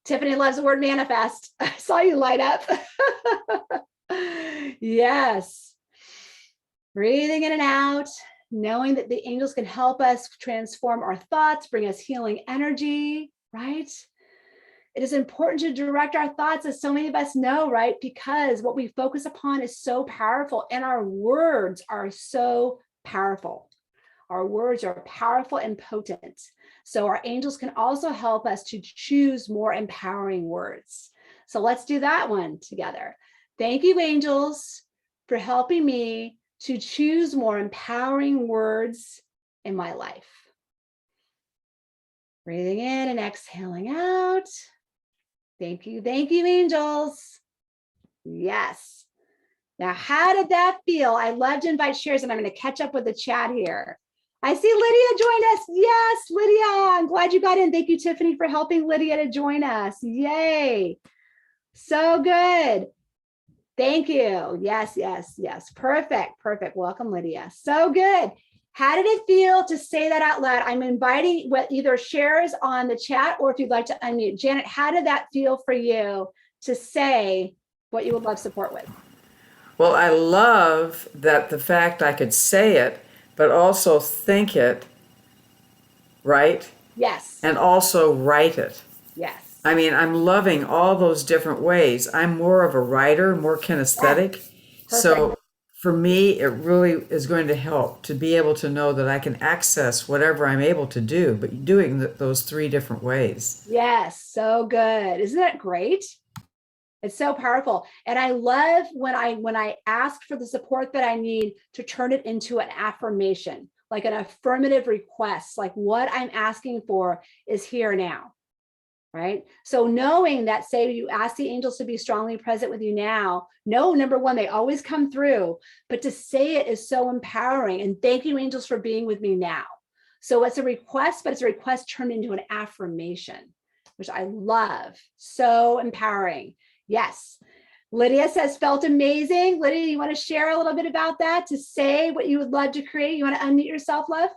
Tiffany loves the word manifest. I saw you light up. Yes. Breathing in and out, knowing that the angels can help us transform our thoughts, bring us healing energy, right? It is important to direct our thoughts, as so many of us know, right? Because what we focus upon is so powerful, and our words are so powerful. Our words are powerful and potent. So our angels can also help us to choose more empowering words. So let's do that one together. Thank you, angels, for helping me to choose more empowering words in my life. Breathing in and exhaling out. Thank you, angels. Yes. Now, how did that feel? I love to invite shares, and I'm going to catch up with the chat here. I see Lydia joined us. Yes, Lydia, I'm glad you got in. Thank you, Tiffany, for helping Lydia to join us. Yay. So good. Thank you. Yes, yes, yes. Perfect, perfect. Welcome, Lydia. So good. How did it feel to say that out loud? I'm inviting either shares on the chat, or if you'd like to unmute. Janet, how did that feel for you to say what you would love support with? Well, I love that the fact I could say it, but also think it, right? Yes. And also write it. Yes. I mean, I'm loving all those different ways. I'm more of a writer, more kinesthetic. Yes. So for me, it really is going to help to be able to know that I can access whatever I'm able to do, but doing those 3 different ways. Yes. So good. Isn't that great? It's so powerful. And I love when I ask for the support that I need, to turn it into an affirmation, like an affirmative request, like what I'm asking for is here now. Right? So knowing that, say you ask the angels to be strongly present with you now, no, number one, they always come through, but to say it is so empowering. And thank you, angels, for being with me now. So it's a request, but it's a request turned into an affirmation, which I love. So empowering. Yes. Lydia says, felt amazing. Lydia, you want to share a little bit about that, to say what you would love to create? You want to unmute yourself, love?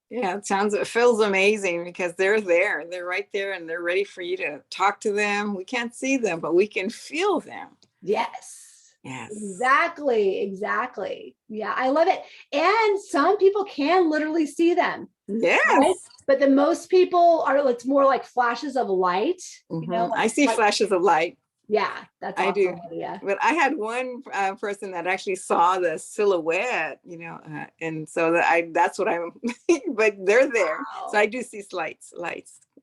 Yeah, it feels amazing, because they're there, they're right there, and they're ready for you to talk to them. We can't see them, but we can feel them. Yes. Yes. Exactly. Exactly. Yeah, I love it. And some people can literally see them. Yes. Right? But the most people are, it's more like flashes of light. You know, I see flashes of light. Yeah, that's awesome, I do. Lydia. But I had one person that actually saw the silhouette, and so that's what I'm, but they're there. Wow. So I do see lights.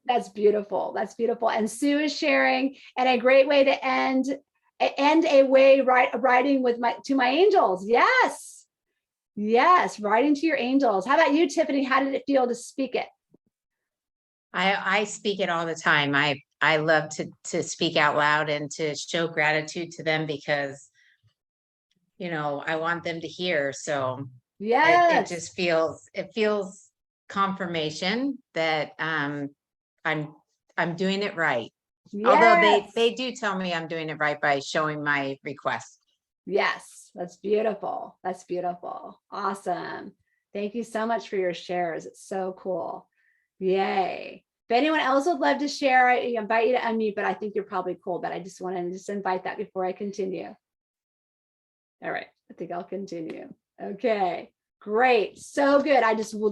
That's beautiful. That's beautiful. And Sue is sharing, and a great way to end a way writing to my angels. Yes. Yes. Writing to your angels. How about you, Tiffany? How did it feel to speak it? I speak it all the time. I love to speak out loud and to show gratitude to them, because I want them to hear. So Yes. it feels confirmation that I'm doing it right. Yes. Although they do tell me I'm doing it right by showing my request. Yes, that's beautiful. That's beautiful. Awesome. Thank you so much for your shares. It's so cool. Yay. If anyone else would love to share, I invite you to unmute, but I think you're probably cool, but I just want to invite that before I continue. All right, I think I'll continue. Okay, great. So good. I am so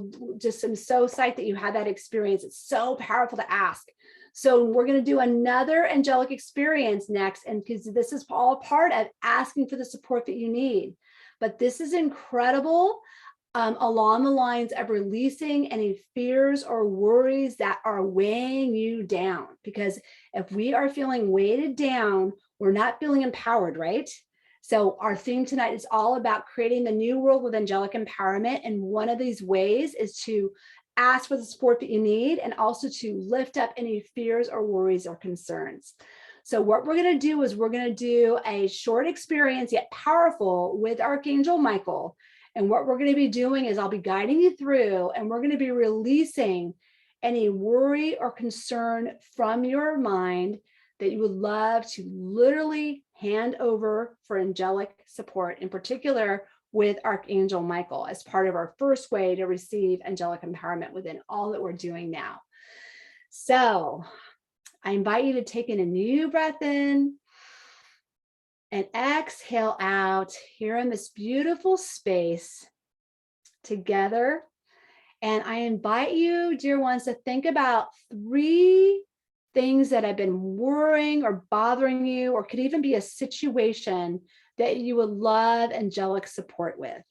psyched that you had that experience. It's so powerful to ask. So we're going to do another angelic experience next, and because this is all part of asking for the support that you need. But this is incredible, along the lines of releasing any fears or worries that are weighing you down. Because if we are feeling weighted down, we're not feeling empowered, right? So our theme tonight is all about creating the new world with angelic empowerment. And one of these ways is to ask for the support that you need, and also to lift up any fears or worries or concerns. So what we're going to do is we're going to do a short experience, yet powerful, with Archangel Michael. And what we're going to be doing is I'll be guiding you through, and we're going to be releasing any worry or concern from your mind that you would love to literally hand over for angelic support, in particular with Archangel Michael, as part of our first way to receive angelic empowerment within all that we're doing now. So I invite you to take in a new breath in and exhale out here in this beautiful space together. And I invite you, dear ones, to think about 3 things that have been worrying or bothering you, or could even be a situation that you would love angelic support with.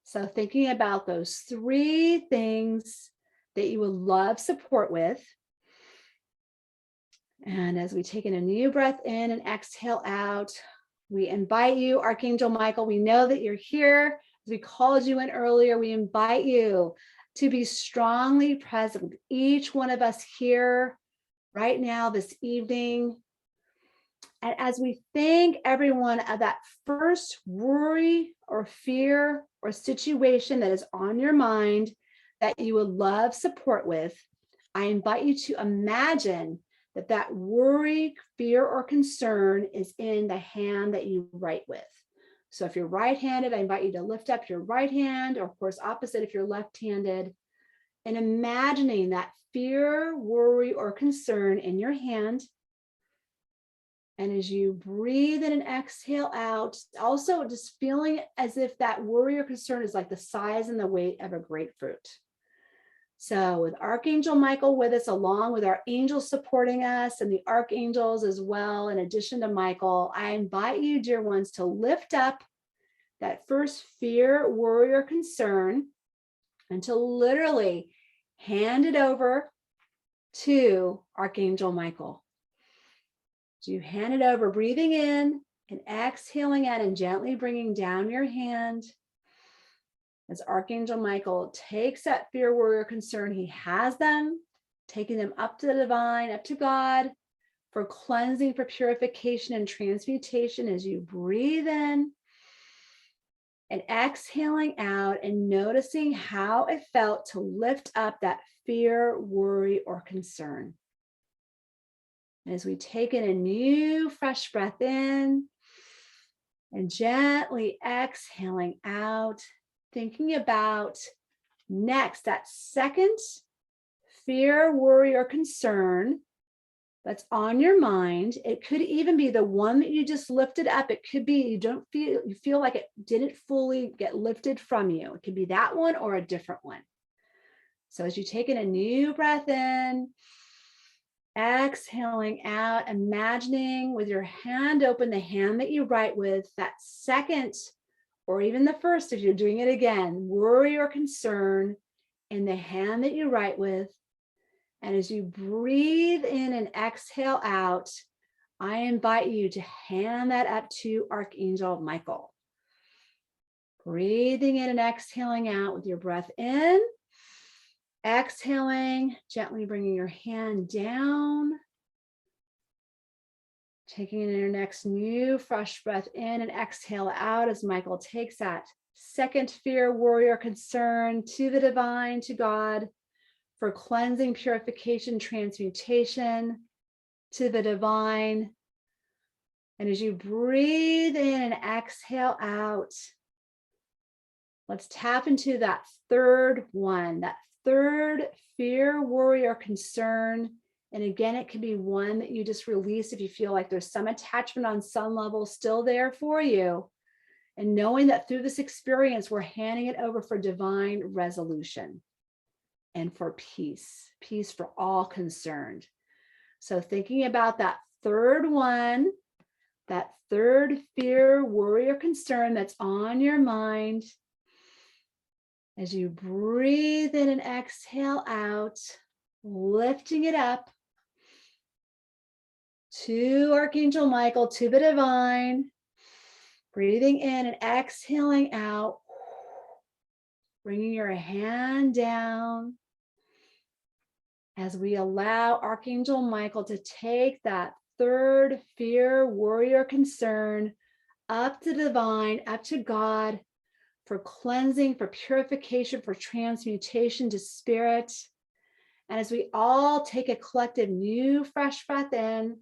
So thinking about those 3 things that you would love support with. And as we take in a new breath in and exhale out, we invite you, Archangel Michael, we know that you're here. As we called you in earlier, we invite you to be strongly present with each one of us here right now, this evening. And as we think, everyone, of that first worry or fear or situation that is on your mind that you would love support with, I invite you to imagine that that worry, fear, or concern is in the hand that you write with. So if you're right-handed, I invite you to lift up your right hand, or of course, opposite if you're left-handed, and imagining that fear, worry, or concern in your hand. And as you breathe in and exhale out, also just feeling as if that worry or concern is like the size and the weight of a grapefruit. So with Archangel Michael with us, along with our angels supporting us and the archangels as well, in addition to Michael, I invite you, dear ones, to lift up that first fear, worry, or concern, and to literally hand it over to Archangel Michael. So you hand it over, breathing in and exhaling out, and gently bringing down your hand. As Archangel Michael takes that fear, worry, or concern, he has them, taking them up to the divine, up to God, for cleansing, for purification and transmutation. As you breathe in and exhaling out, and noticing how it felt to lift up that fear, worry, or concern. As we take in a new fresh breath in and gently exhaling out, thinking about next that second fear, worry, or concern that's on your mind. It could even be the one that you just lifted up. It could be you feel like it didn't fully get lifted from you. It could be that one or a different one. So as you take in a new breath in, exhaling out, imagining with your hand open, the hand that you write with, that second, or even the first, if you're doing it again, worry or concern in the hand that you write with. And as you breathe in and exhale out, I invite you to hand that up to Archangel Michael. Breathing in and exhaling out with your breath in. Exhaling, gently bringing your hand down. Taking in your next new fresh breath in, and exhale out as Michael takes that second fear, worry, or concern to the divine, to God, for cleansing, purification, transmutation, to the divine. And as you breathe in and exhale out, let's tap into that third one, that third fear, worry, or concern. And again, it can be one that you just release if you feel like there's some attachment on some level still there for you. And knowing that through this experience, we're handing it over for divine resolution and for peace for all concerned. So thinking about that third one, that third fear, worry, or concern that's on your mind, as you breathe in and exhale out, lifting it up to Archangel Michael, to the divine, Breathing in and exhaling out. Bringing your hand down as we allow Archangel Michael to take that third fear, worry, or concern up to divine, up to God for cleansing, for purification, for transmutation to spirit. And as we all take a collective new fresh breath in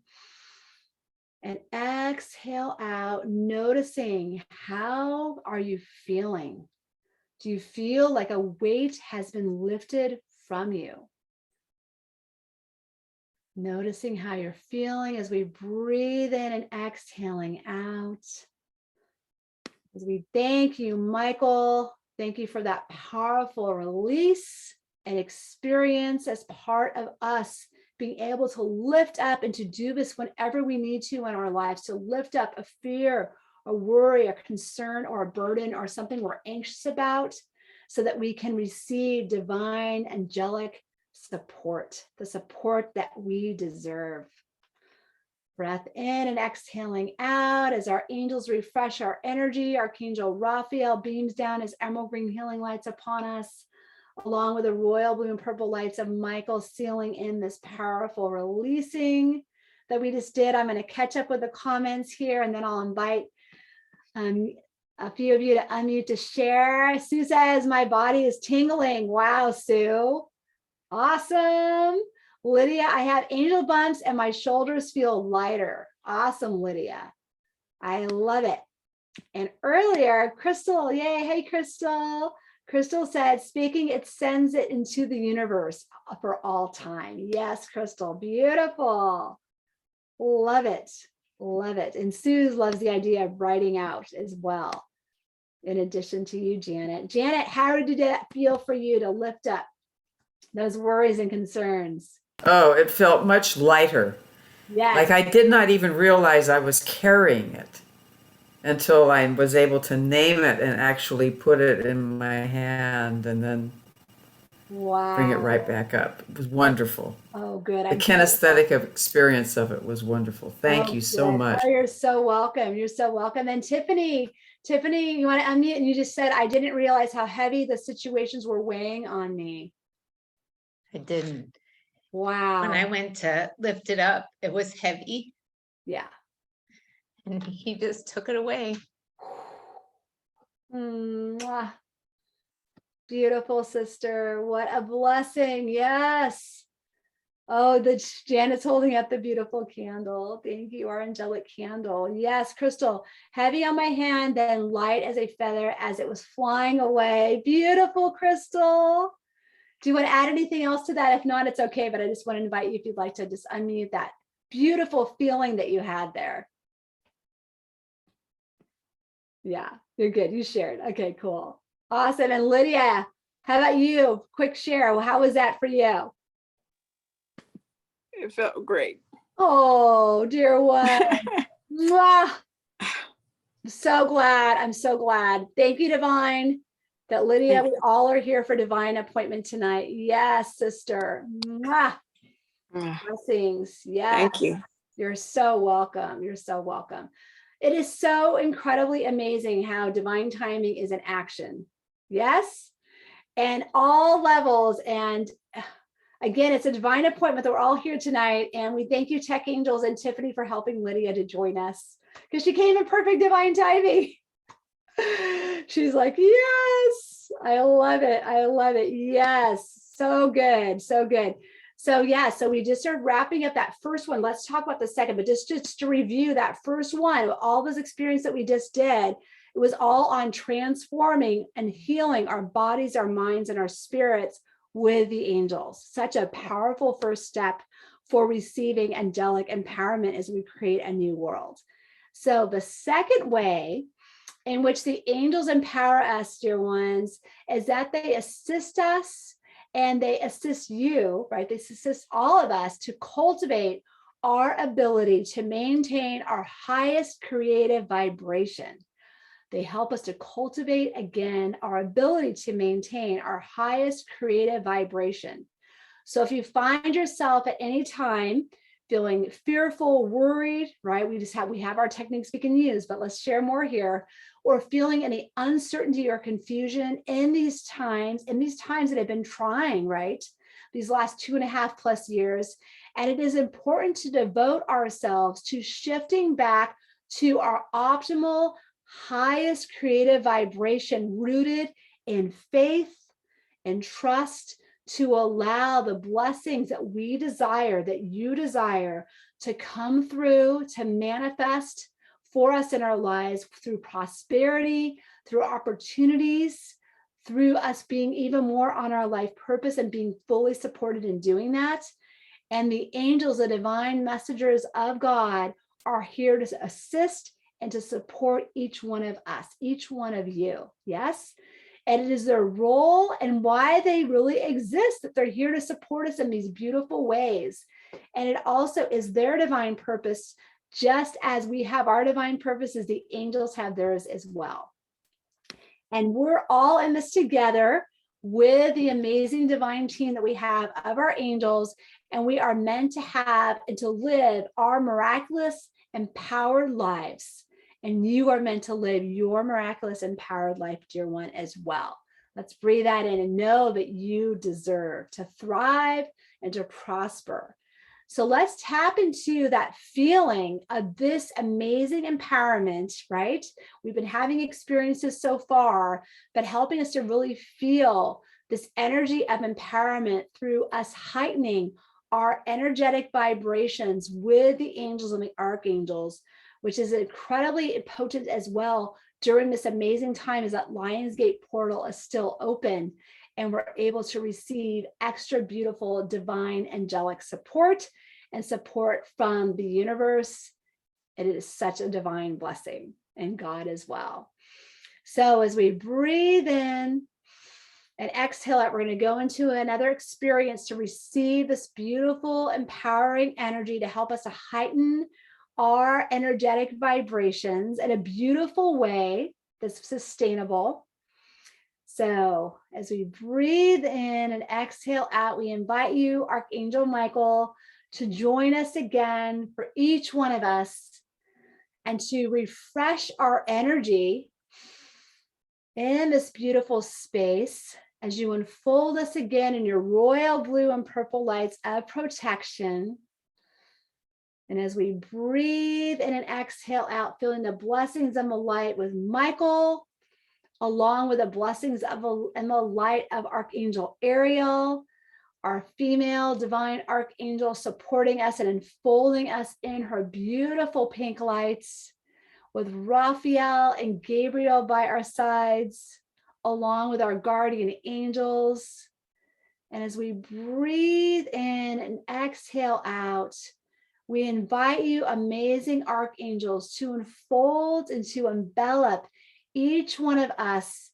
and exhale out, noticing how are you feeling? Do you feel like a weight has been lifted from you? Noticing how you're feeling as we breathe in and exhaling out. As we thank you, Michael. Thank you for that powerful release and experience as part of us being able to lift up and to do this whenever we need to in our lives, to lift up a fear, a worry, a concern, or a burden, or something we're anxious about, so that we can receive divine, angelic support, the support that we deserve. Breath in and exhaling out as our angels refresh our energy. Archangel Raphael beams down his emerald green healing lights upon us, along with the royal blue and purple lights of Michael, sealing in this powerful releasing that we just did. I'm going to catch up with the comments here, and then I'll invite a few of you to unmute to share. Sue says, my body is tingling. Wow, Sue. Awesome. Lydia, I have angel bumps and my shoulders feel lighter. Awesome, Lydia. I love it. And earlier, Crystal, yay, hey, Crystal. Crystal said, speaking, it sends it into the universe for all time. Yes, Crystal, beautiful. Love it, love it. And Sue loves the idea of writing out as well, in addition to you, Janet. Janet, how did that feel for you to lift up those worries and concerns? Oh, it felt much lighter. Yes. Like I did not even realize I was carrying it until I was able to name it and actually put it in my hand and then Wow. bring it right back up. It was wonderful. Oh, good. The kinesthetic experience of it was wonderful. Thank you so much. Oh, you're so welcome. You're so welcome. And Tiffany, you want to unmute? And you just said, I didn't realize how heavy the situations were weighing on me. I didn't. Wow. When I went to lift it up, it was heavy, Yeah. and he just took it away. Mwah. Beautiful sister. What a blessing. Yes. Oh, Janet's holding up the beautiful candle. Thank you, our angelic candle. Yes, Crystal, heavy on my hand, then light as a feather as it was flying away. Beautiful, Crystal. Do you want to add anything else to that? If not, it's okay, but I just want to invite you, if you'd like to just unmute that beautiful feeling that you had there. Yeah, you're good. You shared. Okay, cool. Awesome. And Lydia, how about you? Quick share. How was that for you? It felt great. Oh, dear one. Mwah. I'm so glad. I'm so glad. Thank you, Divine. That Lydia, we all are here for divine appointment tonight. Yes, sister. Mwah. Blessings. Yes. Thank you. You're so welcome. You're so welcome. It is so incredibly amazing how divine timing is in action. Yes. And all levels. And again, it's a divine appointment that we're all here tonight. And we thank you, Tech Angels and Tiffany, for helping Lydia to join us, because she came in perfect divine timing. She's like, yes, I love it. I love it. Yes. So good. So good. So yeah, so we just started wrapping up that first one. Let's talk about the second, but just to review that first one, all those experience that we just did, it was all on transforming and healing our bodies, our minds, and our spirits with the angels. Such a powerful first step for receiving angelic empowerment as we create a new world. So the second way in which the angels empower us, dear ones, is that they assist us and they assist you, right? They assist all of us to cultivate our ability to maintain our highest creative vibration. They help us to cultivate, again, our ability to maintain our highest creative vibration. So if you find yourself at any time feeling fearful, worried, right? We have our techniques we can use, but let's share more here. Or feeling any uncertainty or confusion in these times that have been trying, right? These last 2.5+ years. And it is important to devote ourselves to shifting back to our optimal, highest creative vibration rooted in faith and trust, to allow the blessings that we desire, that you desire, to come through, to manifest for us in our lives through prosperity, through opportunities, through us being even more on our life purpose and being fully supported in doing that. And the angels, the divine messengers of God, are here to assist and to support each one of us, each one of you. Yes. And it is their role and why they really exist, that they're here to support us in these beautiful ways. And it also is their divine purpose, just as we have our divine purposes, the angels have theirs as well. And we're all in this together with the amazing divine team that we have of our angels. And we are meant to have and to live our miraculous, empowered lives. And you are meant to live your miraculous, empowered life, dear one, as well. Let's breathe that in and know that you deserve to thrive and to prosper. So let's tap into that feeling of this amazing empowerment, right? We've been having experiences so far, but helping us to really feel this energy of empowerment through us heightening our energetic vibrations with the angels and the archangels, which is incredibly potent as well during this amazing time as that Lionsgate portal is still open and we're able to receive extra beautiful divine angelic support and support from the universe. And it is such a divine blessing, and God as well. So as we breathe in and exhale out, we're going to go into another experience to receive this beautiful, empowering energy to help us to heighten our energetic vibrations in a beautiful way that's sustainable. So as we breathe in and exhale out, we invite you, Archangel Michael, to join us again for each one of us and to refresh our energy in this beautiful space as you unfold us again in your royal blue and purple lights of protection. And as we breathe in and exhale out, feeling the blessings and the light with Michael, along with the blessings of and the light of Archangel Ariel, our female divine archangel, supporting us and enfolding us in her beautiful pink lights, with Raphael and Gabriel by our sides, along with our guardian angels. And as we breathe in and exhale out, we invite you, amazing archangels, to unfold and to envelop each one of us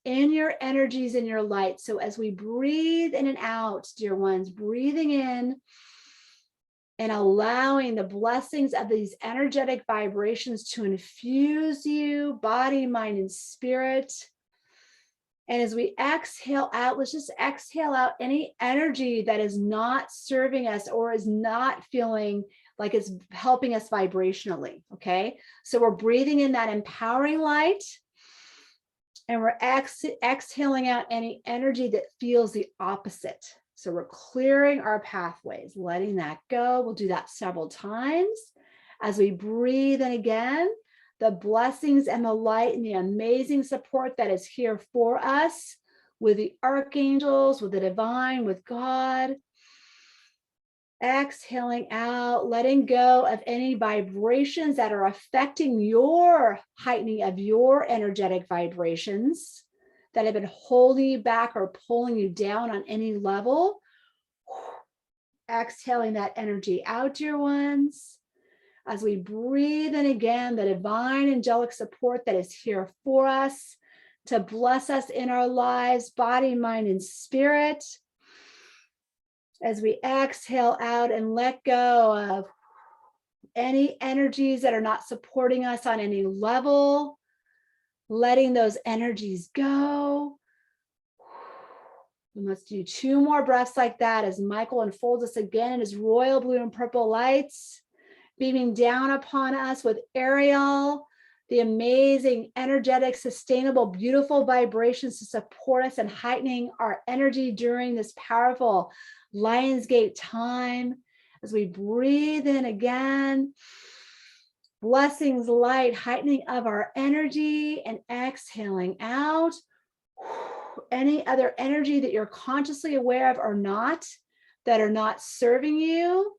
in your energies and your light. So as we breathe in and out, dear ones, breathing in and allowing the blessings of these energetic vibrations to infuse you, body, mind, and spirit. And as we exhale out, let's just exhale out any energy that is not serving us or is not feeling like it's helping us vibrationally, okay? So we're breathing in that empowering light, and we're exhaling out any energy that feels the opposite. So we're clearing our pathways, letting that go. We'll do that several times. As we breathe in again, the blessings and the light and the amazing support that is here for us with the archangels, with the divine, with God. Exhaling out, letting go of any vibrations that are affecting your heightening of your energetic vibrations that have been holding you back or pulling you down on any level. Exhaling that energy out, dear ones. As we breathe in again, the divine angelic support that is here for us to bless us in our lives, body, mind, and spirit. As we exhale out and let go of any energies that are not supporting us on any level, letting those energies go. And let's do 2 more breaths like that as Michael unfolds us again in his royal blue and purple lights, beaming down upon us with Ariel, the amazing, energetic, sustainable, beautiful vibrations to support us and heightening our energy during this powerful Lionsgate time. As we breathe in again, blessings, light, heightening of our energy, and exhaling out. Any other energy that you're consciously aware of or not, that are not serving you,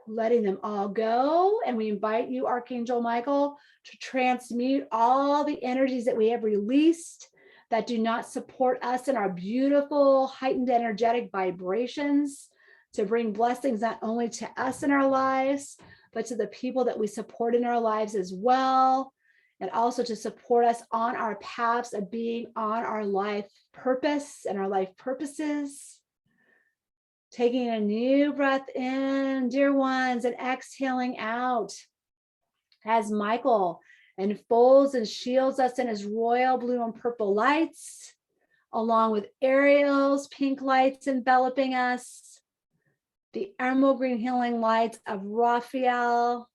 letting them all go. And we invite you, Archangel Michael, to transmute all the energies that we have released that do not support us in our beautiful, heightened energetic vibrations, to bring blessings not only to us in our lives, but to the people that we support in our lives as well. And also to support us on our paths of being on our life purpose and our life purposes. Taking a new breath in, dear ones, and exhaling out as Michael enfolds and shields us in his royal blue and purple lights, along with Ariel's pink lights enveloping us, the emerald green healing lights of Raphael,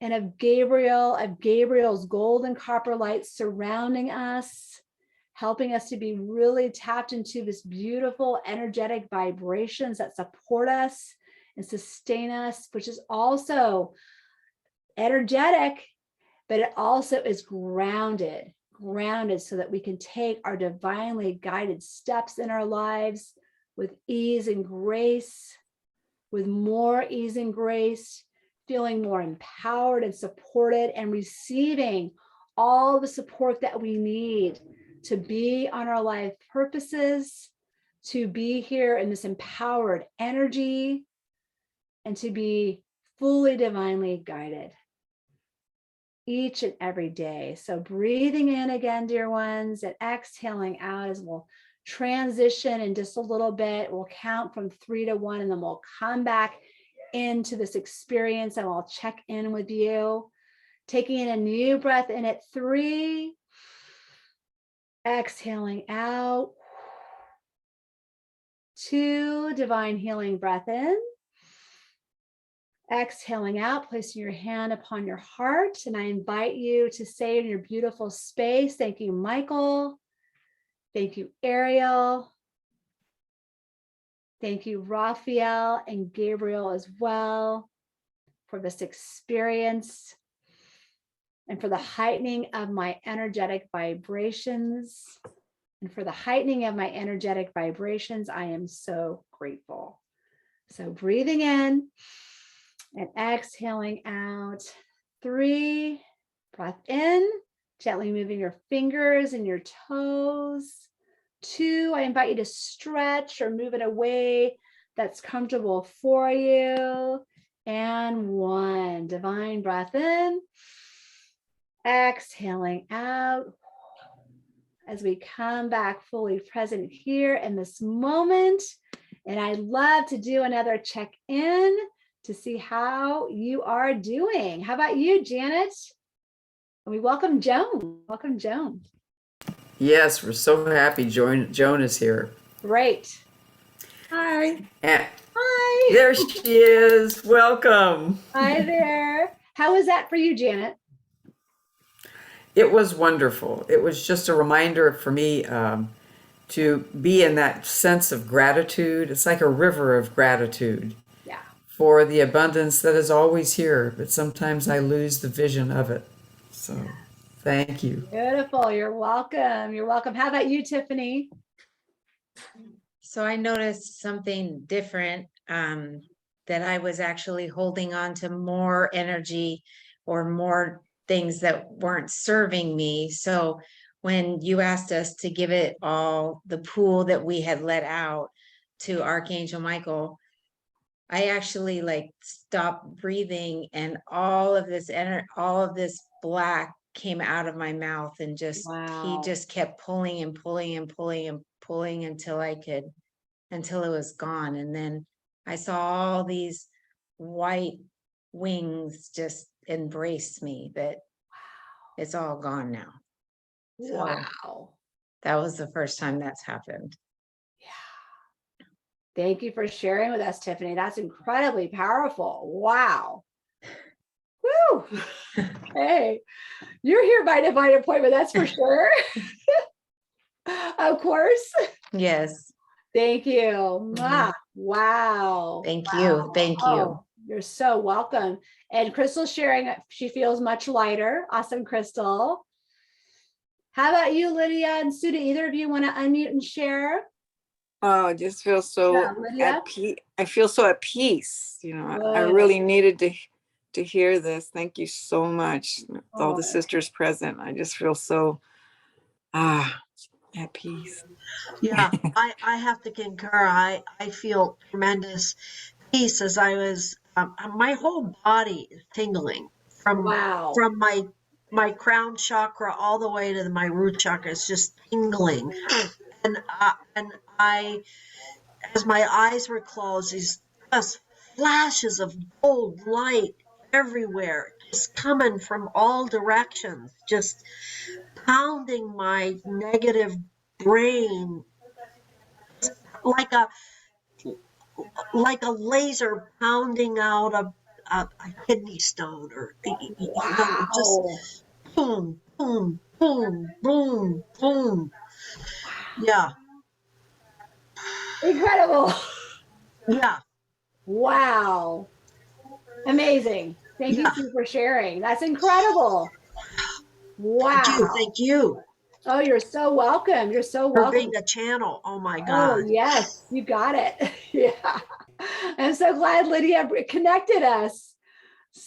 and of Gabriel's golden copper lights surrounding us, helping us to be really tapped into this beautiful energetic vibrations that support us and sustain us, which is also energetic, but it also is grounded so that we can take our divinely guided steps in our lives with ease and grace, with more ease and grace, feeling more empowered and supported, and receiving all the support that we need to be on our life purposes, to be here in this empowered energy, and to be fully divinely guided each and every day. So breathing in again, dear ones, and exhaling out as we'll transition in just a little bit. We'll count from 3 to 1, and then we'll come back into this experience and I'll check in with you. Taking in a new breath in at 3, exhaling out. 2, divine healing breath in. Exhaling out, placing your hand upon your heart. And I invite you to say in your beautiful space, thank you, Michael. Thank you, Ariel. Thank you, Raphael and Gabriel as well, for this experience and for the heightening of my energetic vibrations. And for the heightening of my energetic vibrations, I am so grateful. So breathing in and exhaling out. 3, breath in, gently moving your fingers and your toes. 2, I invite you to stretch or move in a way that's comfortable for you. And 1, divine breath in, exhaling out as we come back fully present here in this moment. And I'd love to do another check-in to see how you are doing. How about you, Janet? And we welcome Joan. Welcome, Joan. Yes, we're so happy Joan is here. Great. Hi. And Hi. there she is. Welcome. Hi there. How was that for you, Janet? It was wonderful. It was just a reminder for me to be in that sense of gratitude. It's like a river of gratitude. Yeah. For the abundance that is always here, but sometimes I lose the vision of it. So thank you. Beautiful. You're welcome. You're welcome. How about you, Tiffany? So I noticed something different, that I was actually holding on to more energy or more things that weren't serving me. So when you asked us to give it all, the pool that we had let out to Archangel Michael, I actually stopped breathing, and all of this black came out of my mouth, and Wow. he just kept pulling and pulling and pulling and pulling until it was gone. And then I saw all these white wings just embrace me, that it's all gone now. So Wow. that was the first time that's happened. Thank you for sharing with us, Tiffany. That's incredibly powerful. Wow. Woo. Hey, you're here by divine appointment, that's for sure. Of course. Yes. Thank you. Mwah. Wow. Thank you. Thank you. Oh, you're so welcome. And Crystal's sharing, she feels much lighter. Awesome, Crystal. How about you, Lydia and Sudha? Either of you want to unmute and share? Oh, I just feel so Yeah, Lydia? at peace. I feel so at peace. You know, I Good. really needed to hear this. Thank you so much. With all Oh. the sisters present, I just feel so at peace. Yeah, I have to concur. I feel tremendous peace as I was, my whole body is tingling Wow. from my crown chakra all the way to my root chakra. It's just tingling. And I, as my eyes were closed, these just flashes of gold light everywhere, just coming from all directions, just pounding my negative brain like a laser pounding out a kidney stone, or just Wow. boom, boom, boom, boom, boom. Yeah, Incredible. yeah, Wow. Amazing. Thank you, yeah. Sue, for sharing. That's incredible. Wow. Thank you Oh, you're so welcome. You're so for welcome. being a channel. Oh my Oh, God. yes, you got it. Yeah. I'm so glad Lydia connected us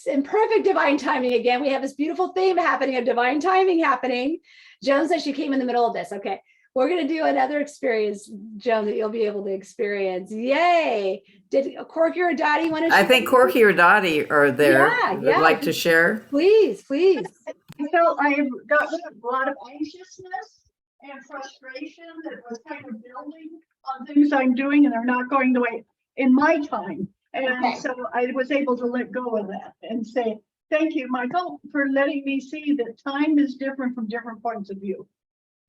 in perfect divine timing again. We have this beautiful theme happening of divine timing happening. Joan says she came in the middle of this. Okay. We're going to do another experience, Joan, that you'll be able to experience. Yay. Did Corky or Dottie want to share? I think Corky or Dottie are there. Yeah, Would yeah. like to share. Please, please. I felt I got rid of a lot of anxiousness and frustration that was kind of building on things I'm doing and are not going the way in my time. And Okay. so I was able to let go of that and say, thank you, Michael, for letting me see that time is different from different points of view.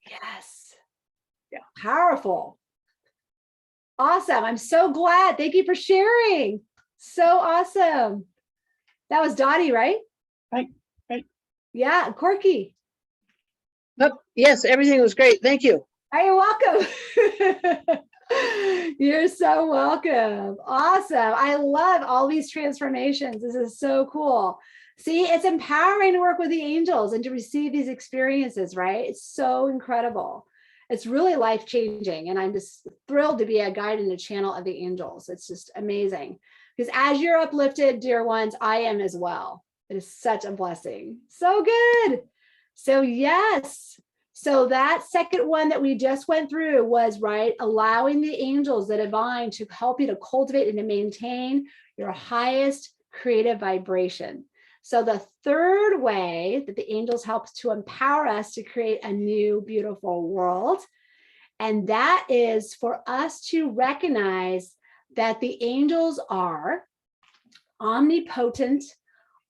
Yes. Yeah. Powerful. Awesome. I'm so glad. Thank you for sharing. So awesome. That was Dottie, right? Right. Yeah. Corky. Yes, everything was great. Thank you. Oh, you're welcome. You're so welcome. Awesome. I love all these transformations. This is so cool. See, it's empowering to work with the angels and to receive these experiences, right? It's so incredible. It's really life-changing. And I'm just thrilled to be a guide and a channel of the angels. It's just amazing. Because as you're uplifted, dear ones, I am as well. It is such a blessing. So good. So yes. So that second one that we just went through was, right, allowing the angels, the divine, to help you to cultivate and to maintain your highest creative vibration. So the third way that the angels help to empower us to create a new, beautiful world, and that is for us to recognize that the angels are omnipotent,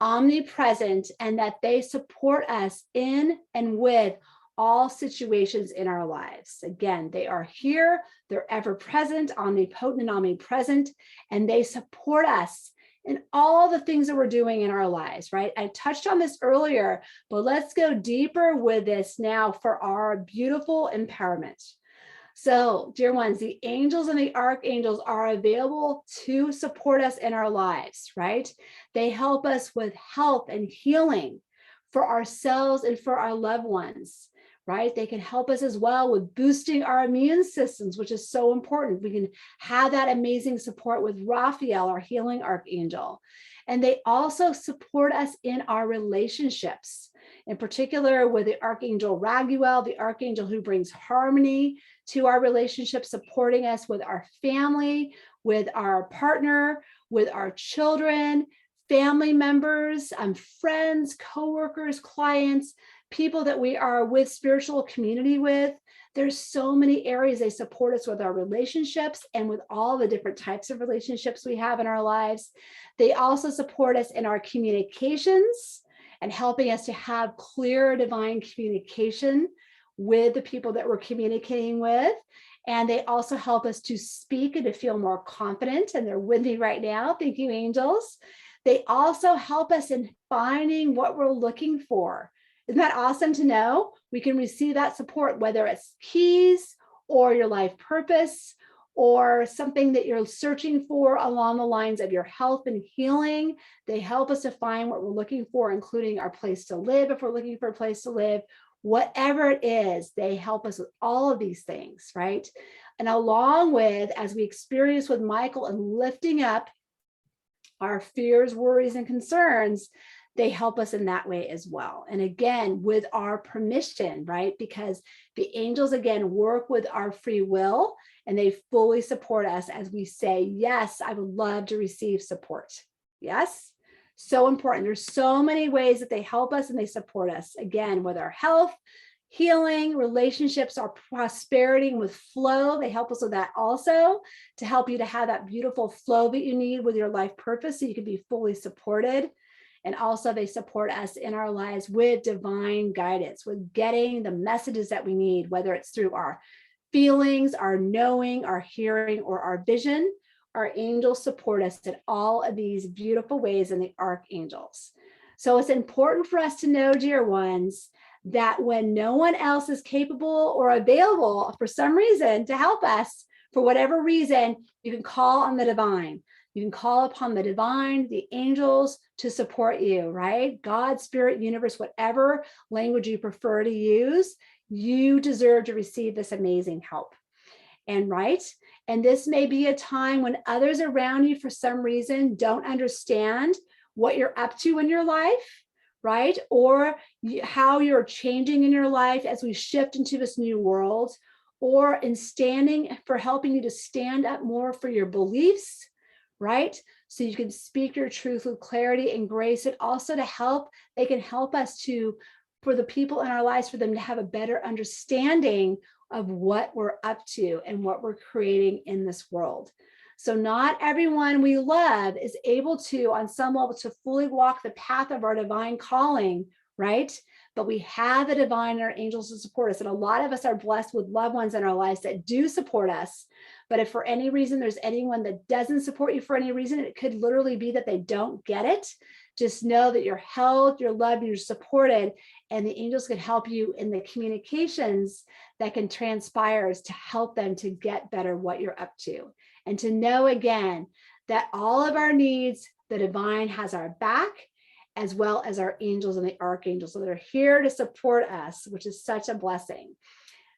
omnipresent, and that they support us in and with all situations in our lives. Again, they are here, they're ever present, omnipotent and omnipresent, and they support us in all the things that we're doing in our lives, right? I touched on this earlier, but let's go deeper with this now for our beautiful empowerment. So, dear ones, the angels and the archangels are available to support us in our lives, right? They help us with health and healing for ourselves and for our loved ones, right? They can help us as well with boosting our immune systems, which is so important. We can have that amazing support with Raphael, our healing archangel. And they also support us in our relationships, in particular with the Archangel Raguel, the archangel who brings harmony to our relationship, supporting us with our family, with our partner, with our children, family members, friends, coworkers, clients, people that we are with spiritual community with. There's so many areas they support us with our relationships and with all the different types of relationships we have in our lives. They also support us in our communications and helping us to have clear divine communication with the people that we're communicating with. And they also help us to speak and to feel more confident. And they're with me right now. Thank you, angels. They also help us in finding what we're looking for. Isn't that awesome to know? We can receive that support, whether it's keys or your life purpose or something that you're searching for along the lines of your health and healing. They help us to find what we're looking for, including our place to live, if we're looking for a place to live. Whatever it is, they help us with all of these things, right? And along with, as we experience with Michael and lifting up our fears, worries, and concerns, they help us in that way as well. And again, with our permission, right? Because the angels, again, work with our free will and they fully support us as we say, yes, I would love to receive support. Yes. So important. There's so many ways that they help us and they support us, again, with our health, healing, relationships, our prosperity, and with flow. They help us with that also, to help you to have that beautiful flow that you need with your life purpose so you can be fully supported. And also they support us in our lives with divine guidance, with getting the messages that we need, whether it's through our feelings, our knowing, our hearing, or our vision. Our angels support us in all of these beautiful ways, in the archangels. So it's important for us to know, dear ones, that when no one else is capable or available for some reason to help us, for whatever reason, you can call on the divine. You can call upon the divine, the angels to support you, right? God, spirit, universe, whatever language you prefer to use, you deserve to receive this amazing help. And right. And this may be a time when others around you, for some reason, don't understand what you're up to in your life, right? Or how you're changing in your life as we shift into this new world, or in standing for helping you to stand up more for your beliefs, right? So you can speak your truth with clarity and grace, and also to help, they can help us to, for the people in our lives, for them to have a better understanding of what we're up to and what we're creating in this world. So not everyone we love is able to, on some level, to fully walk the path of our divine calling, right? But we have the divine and our angels to support us. And a lot of us are blessed with loved ones in our lives that do support us. But if for any reason there's anyone that doesn't support you for any reason, it could literally be that they don't get it. Just know that you're held, you're loved, you're supported, and the angels can help you in the communications that can transpire to help them to get better what you're up to. And to know, again, that all of our needs, the divine has our back, as well as our angels and the archangels. So they're here to support us, which is such a blessing.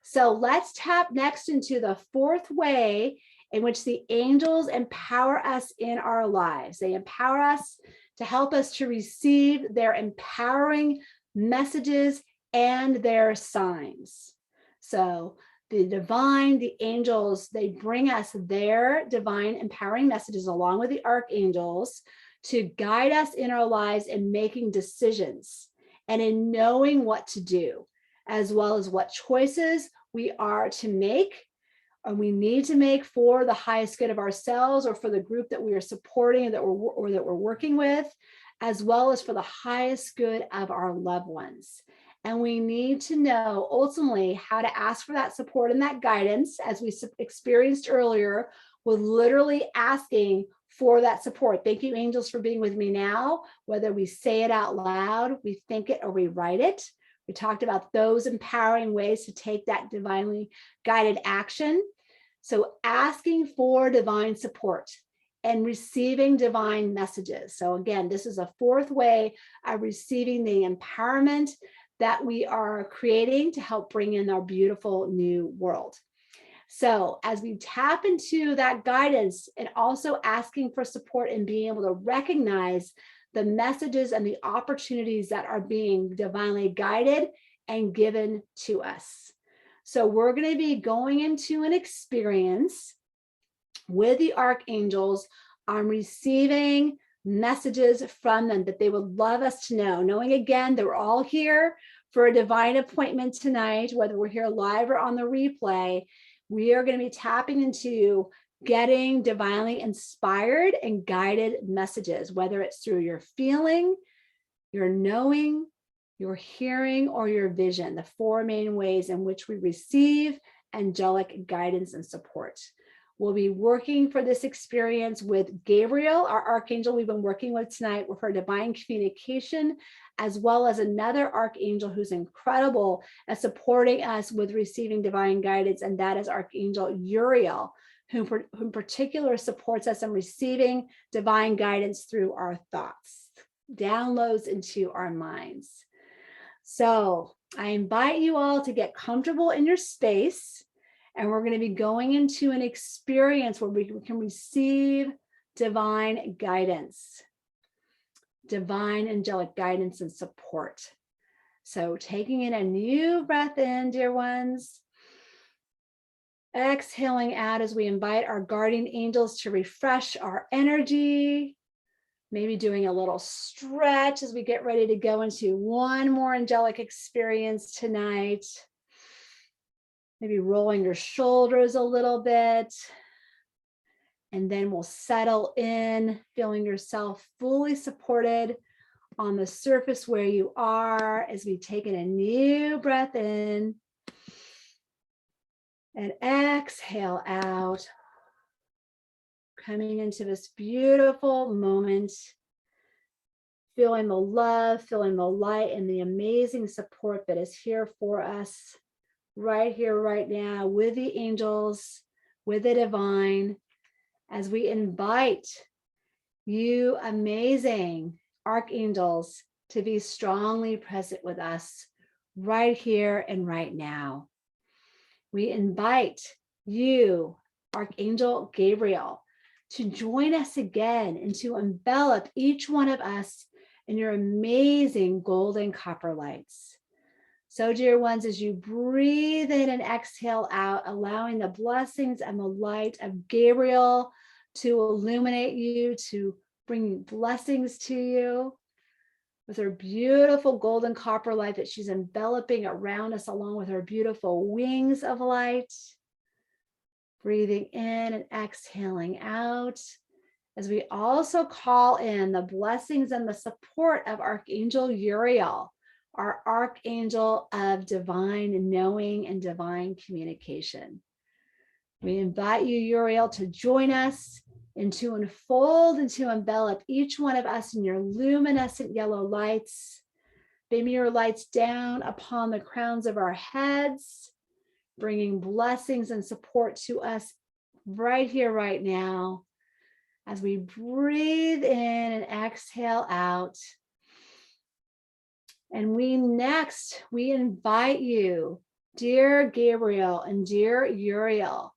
So let's tap next into the fourth way in which the angels empower us in our lives. They empower us to help us to receive their empowering messages and their signs. So the divine, the angels, they bring us their divine empowering messages along with the archangels to guide us in our lives in making decisions and in knowing what to do, as well as what choices we are to make or we need to make for the highest good of ourselves or for the group that we are supporting that we're working with, as well as for the highest good of our loved ones. And we need to know ultimately how to ask for that support and that guidance, as we experienced earlier, with literally asking for that support. Thank you, angels, for being with me now. Whether we say it out loud, we think it, or we write it. We talked about those empowering ways to take that divinely guided action. So asking for divine support and receiving divine messages. So again, this is a fourth way of receiving the empowerment that we are creating to help bring in our beautiful new world. So as we tap into that guidance and also asking for support and being able to recognize the messages and the opportunities that are being divinely guided and given to us. So we're going to be going into an experience with the archangels on receiving messages from them that they would love us to know, knowing again that we're all here for a divine appointment tonight, whether we're here live or on the replay. We are going to be tapping into getting divinely inspired and guided messages, whether it's through your feeling, your knowing, your hearing, or your vision, the four main ways in which we receive angelic guidance and support. We'll be working for this experience with Gabriel, our archangel we've been working with tonight with her divine communication, as well as another archangel who's incredible at supporting us with receiving divine guidance, and that is Archangel Uriel, who in particular supports us in receiving divine guidance through our thoughts, downloads into our minds. So I invite you all to get comfortable in your space, and we're going to be going into an experience where we can receive divine guidance, divine angelic guidance and support. So taking in a new breath in, dear ones. Exhaling out as we invite our guardian angels to refresh our energy. Maybe doing a little stretch as we get ready to go into one more angelic experience tonight. Maybe rolling your shoulders a little bit. And then we'll settle in, feeling yourself fully supported on the surface where you are as we take in a new breath in. And exhale out. Coming into this beautiful moment. Feeling the love, feeling the light, and the amazing support that is here for us. Right here, right now, with the angels, with the divine, as we invite you amazing archangels to be strongly present with us right here and right now. We invite you, Archangel Gabriel, to join us again and to envelop each one of us in your amazing golden copper lights. So, dear ones, as you breathe in and exhale out, allowing the blessings and the light of Gabriel to illuminate you, to bring blessings to you with her beautiful golden copper light that she's enveloping around us, along with her beautiful wings of light. Breathing in and exhaling out, as we also call in the blessings and the support of Archangel Uriel, our archangel of divine knowing and divine communication. We invite you, Uriel, to join us and to unfold and to envelop each one of us in your luminescent yellow lights. Beam your lights down upon the crowns of our heads, bringing blessings and support to us right here, right now, as we breathe in and exhale out. And we invite you, dear Gabriel and dear Uriel,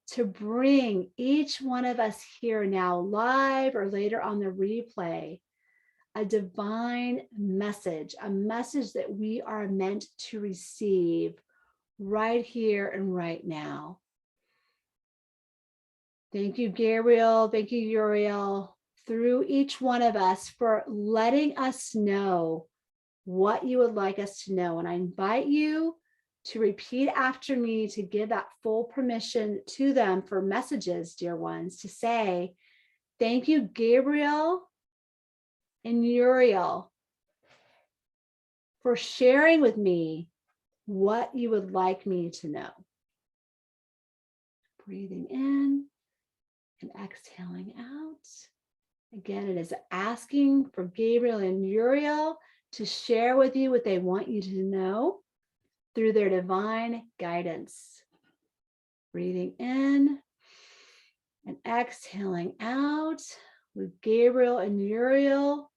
to bring each one of us here now, live or later on the replay, a divine message, a message that we are meant to receive right here and right now. Thank you, Gabriel. Thank you, Uriel, through each one of us for letting us know what you would like us to know. And I invite you to repeat after me, to give that full permission to them for messages, dear ones, to say, thank you, Gabriel and Uriel, for sharing with me what you would like me to know. Breathing in and exhaling out. Again, it is asking for Gabriel and Uriel to share with you what they want you to know through their divine guidance. Breathing in and exhaling out with Gabriel and Uriel.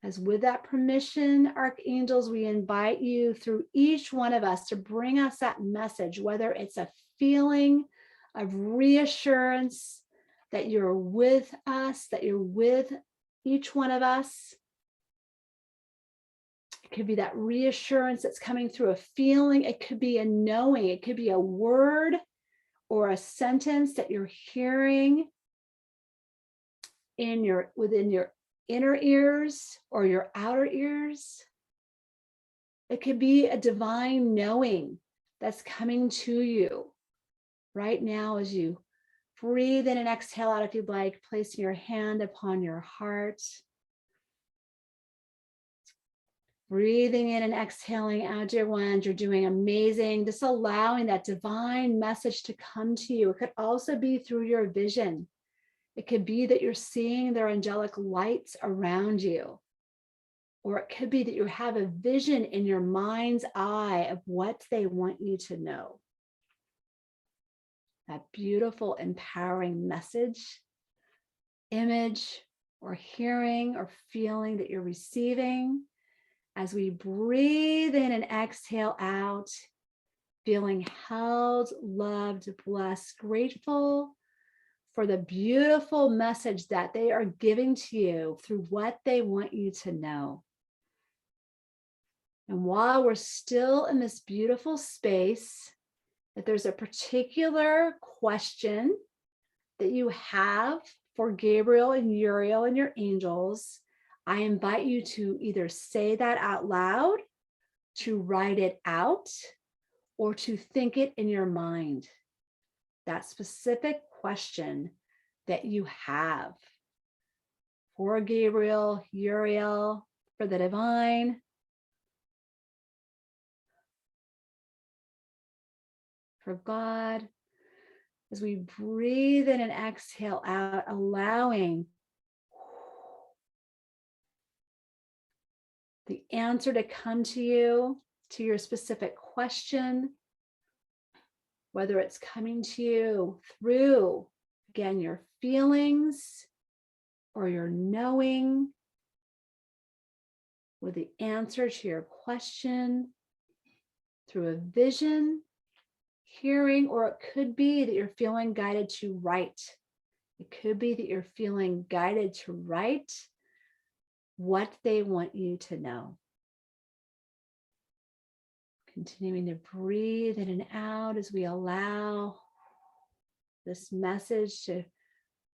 As with that permission, archangels, we invite you through each one of us to bring us that message, whether it's a feeling of reassurance that you're with us, that you're with each one of us. It could be that reassurance that's coming through a feeling. It could be a knowing. It could be a word or a sentence that you're hearing within your inner ears or your outer ears. It could be a divine knowing that's coming to you right now as you breathe in and exhale out. If you'd like, placing your hand upon your heart. Breathing in and exhaling out, dear ones. You're doing amazing. Just allowing that divine message to come to you. It could also be through your vision. It could be that you're seeing their angelic lights around you. Or it could be that you have a vision in your mind's eye of what they want you to know. That beautiful, empowering message, image, or hearing or feeling that you're receiving. As we breathe in and exhale out, feeling held, loved, blessed, grateful for the beautiful message that they are giving to you through what they want you to know. And while we're still in this beautiful space, if there's a particular question that you have for Gabriel and Uriel and your angels, I invite you to either say that out loud, to write it out, or to think it in your mind. That specific question that you have for Gabriel, Uriel, for the divine, for God. As we breathe in and exhale out, allowing the answer to come to you, to your specific question, whether it's coming to you through, again, your feelings or your knowing, with the answer to your question through a vision, hearing, or it could be that you're feeling guided to write. It could be that you're feeling guided to write what they want you to know. Continuing to breathe in and out as we allow this message to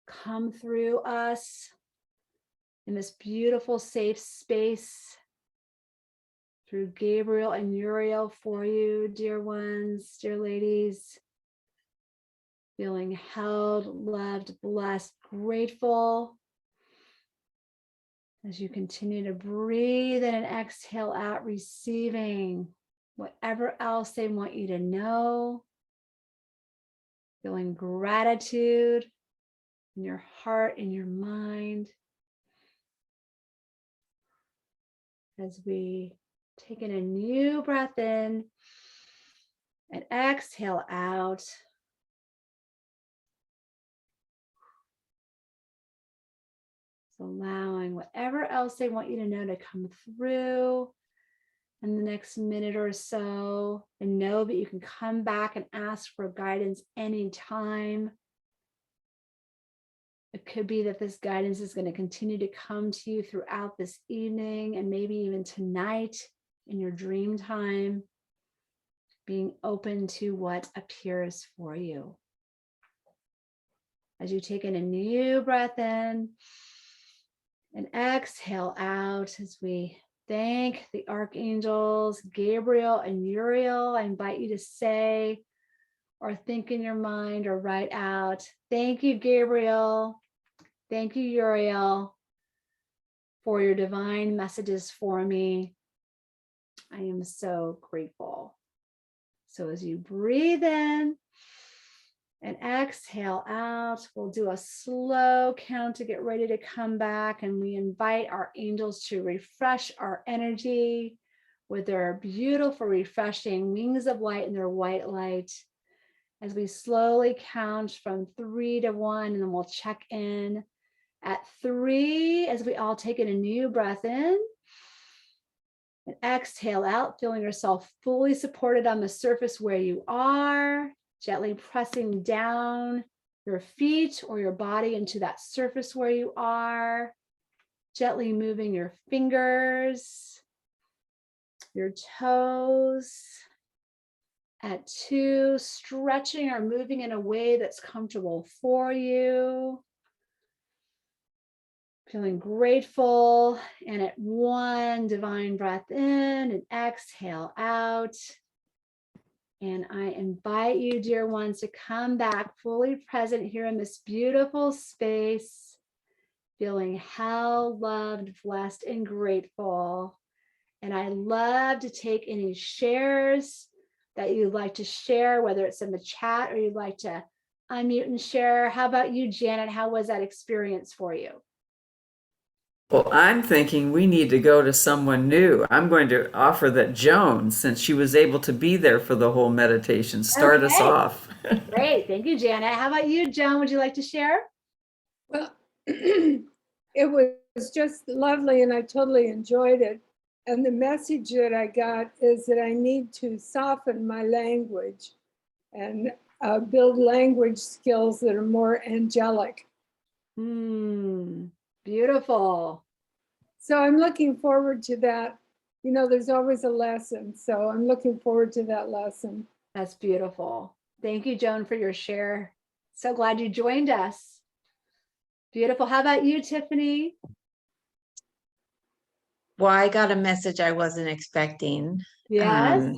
come through us in this beautiful, safe space through Gabriel and Uriel for you, dear ones, dear ladies. Feeling held, loved, blessed, grateful. As you continue to breathe in and exhale out, receiving whatever else they want you to know. Feeling gratitude in your heart, in your mind. As we take in a new breath in and exhale out. So allowing whatever else they want you to know to come through in the next minute or so, and know that you can come back and ask for guidance anytime. It could be that this guidance is going to continue to come to you throughout this evening and maybe even tonight in your dream time, being open to what appears for you. As you take in a new breath in and exhale out, as we thank the archangels, Gabriel and Uriel, I invite you to say or think in your mind or write out, thank you, Gabriel. Thank you, Uriel, for your divine messages for me. I am so grateful. So as you breathe in and exhale out, we'll do a slow count to get ready to come back. And we invite our angels to refresh our energy with their beautiful, refreshing wings of light and their white light. As we slowly count from 3 to 1, and then we'll check in at 3 as we all take in a new breath in and exhale out, feeling yourself fully supported on the surface where you are, gently pressing down your feet or your body into that surface where you are, gently moving your fingers, your toes. At 2, stretching or moving in a way that's comfortable for you. Feeling grateful. And at 1, divine breath in and exhale out. And I invite you, dear ones, to come back fully present here in this beautiful space, feeling held, loved, blessed, and grateful. And I love to take any shares that you'd like to share, whether it's in the chat or you'd like to unmute and share. How about you, Janet? How was that experience for you? Well, I'm thinking we need to go to someone new. I'm going to offer that Joan, since she was able to be there for the whole meditation, start us Okay. off. Great. Thank you, Janet. How about you, Joan? Would you like to share? Well, it was just lovely and I totally enjoyed it. And the message that I got is that I need to soften my language and build language skills that are more angelic. Beautiful. So I'm looking forward to that. You know, there's always a lesson. So I'm looking forward to that lesson. That's beautiful. Thank you, Joan, for your share. So glad you joined us. Beautiful. How about you, Tiffany? Well, I got a message I wasn't expecting. Yes.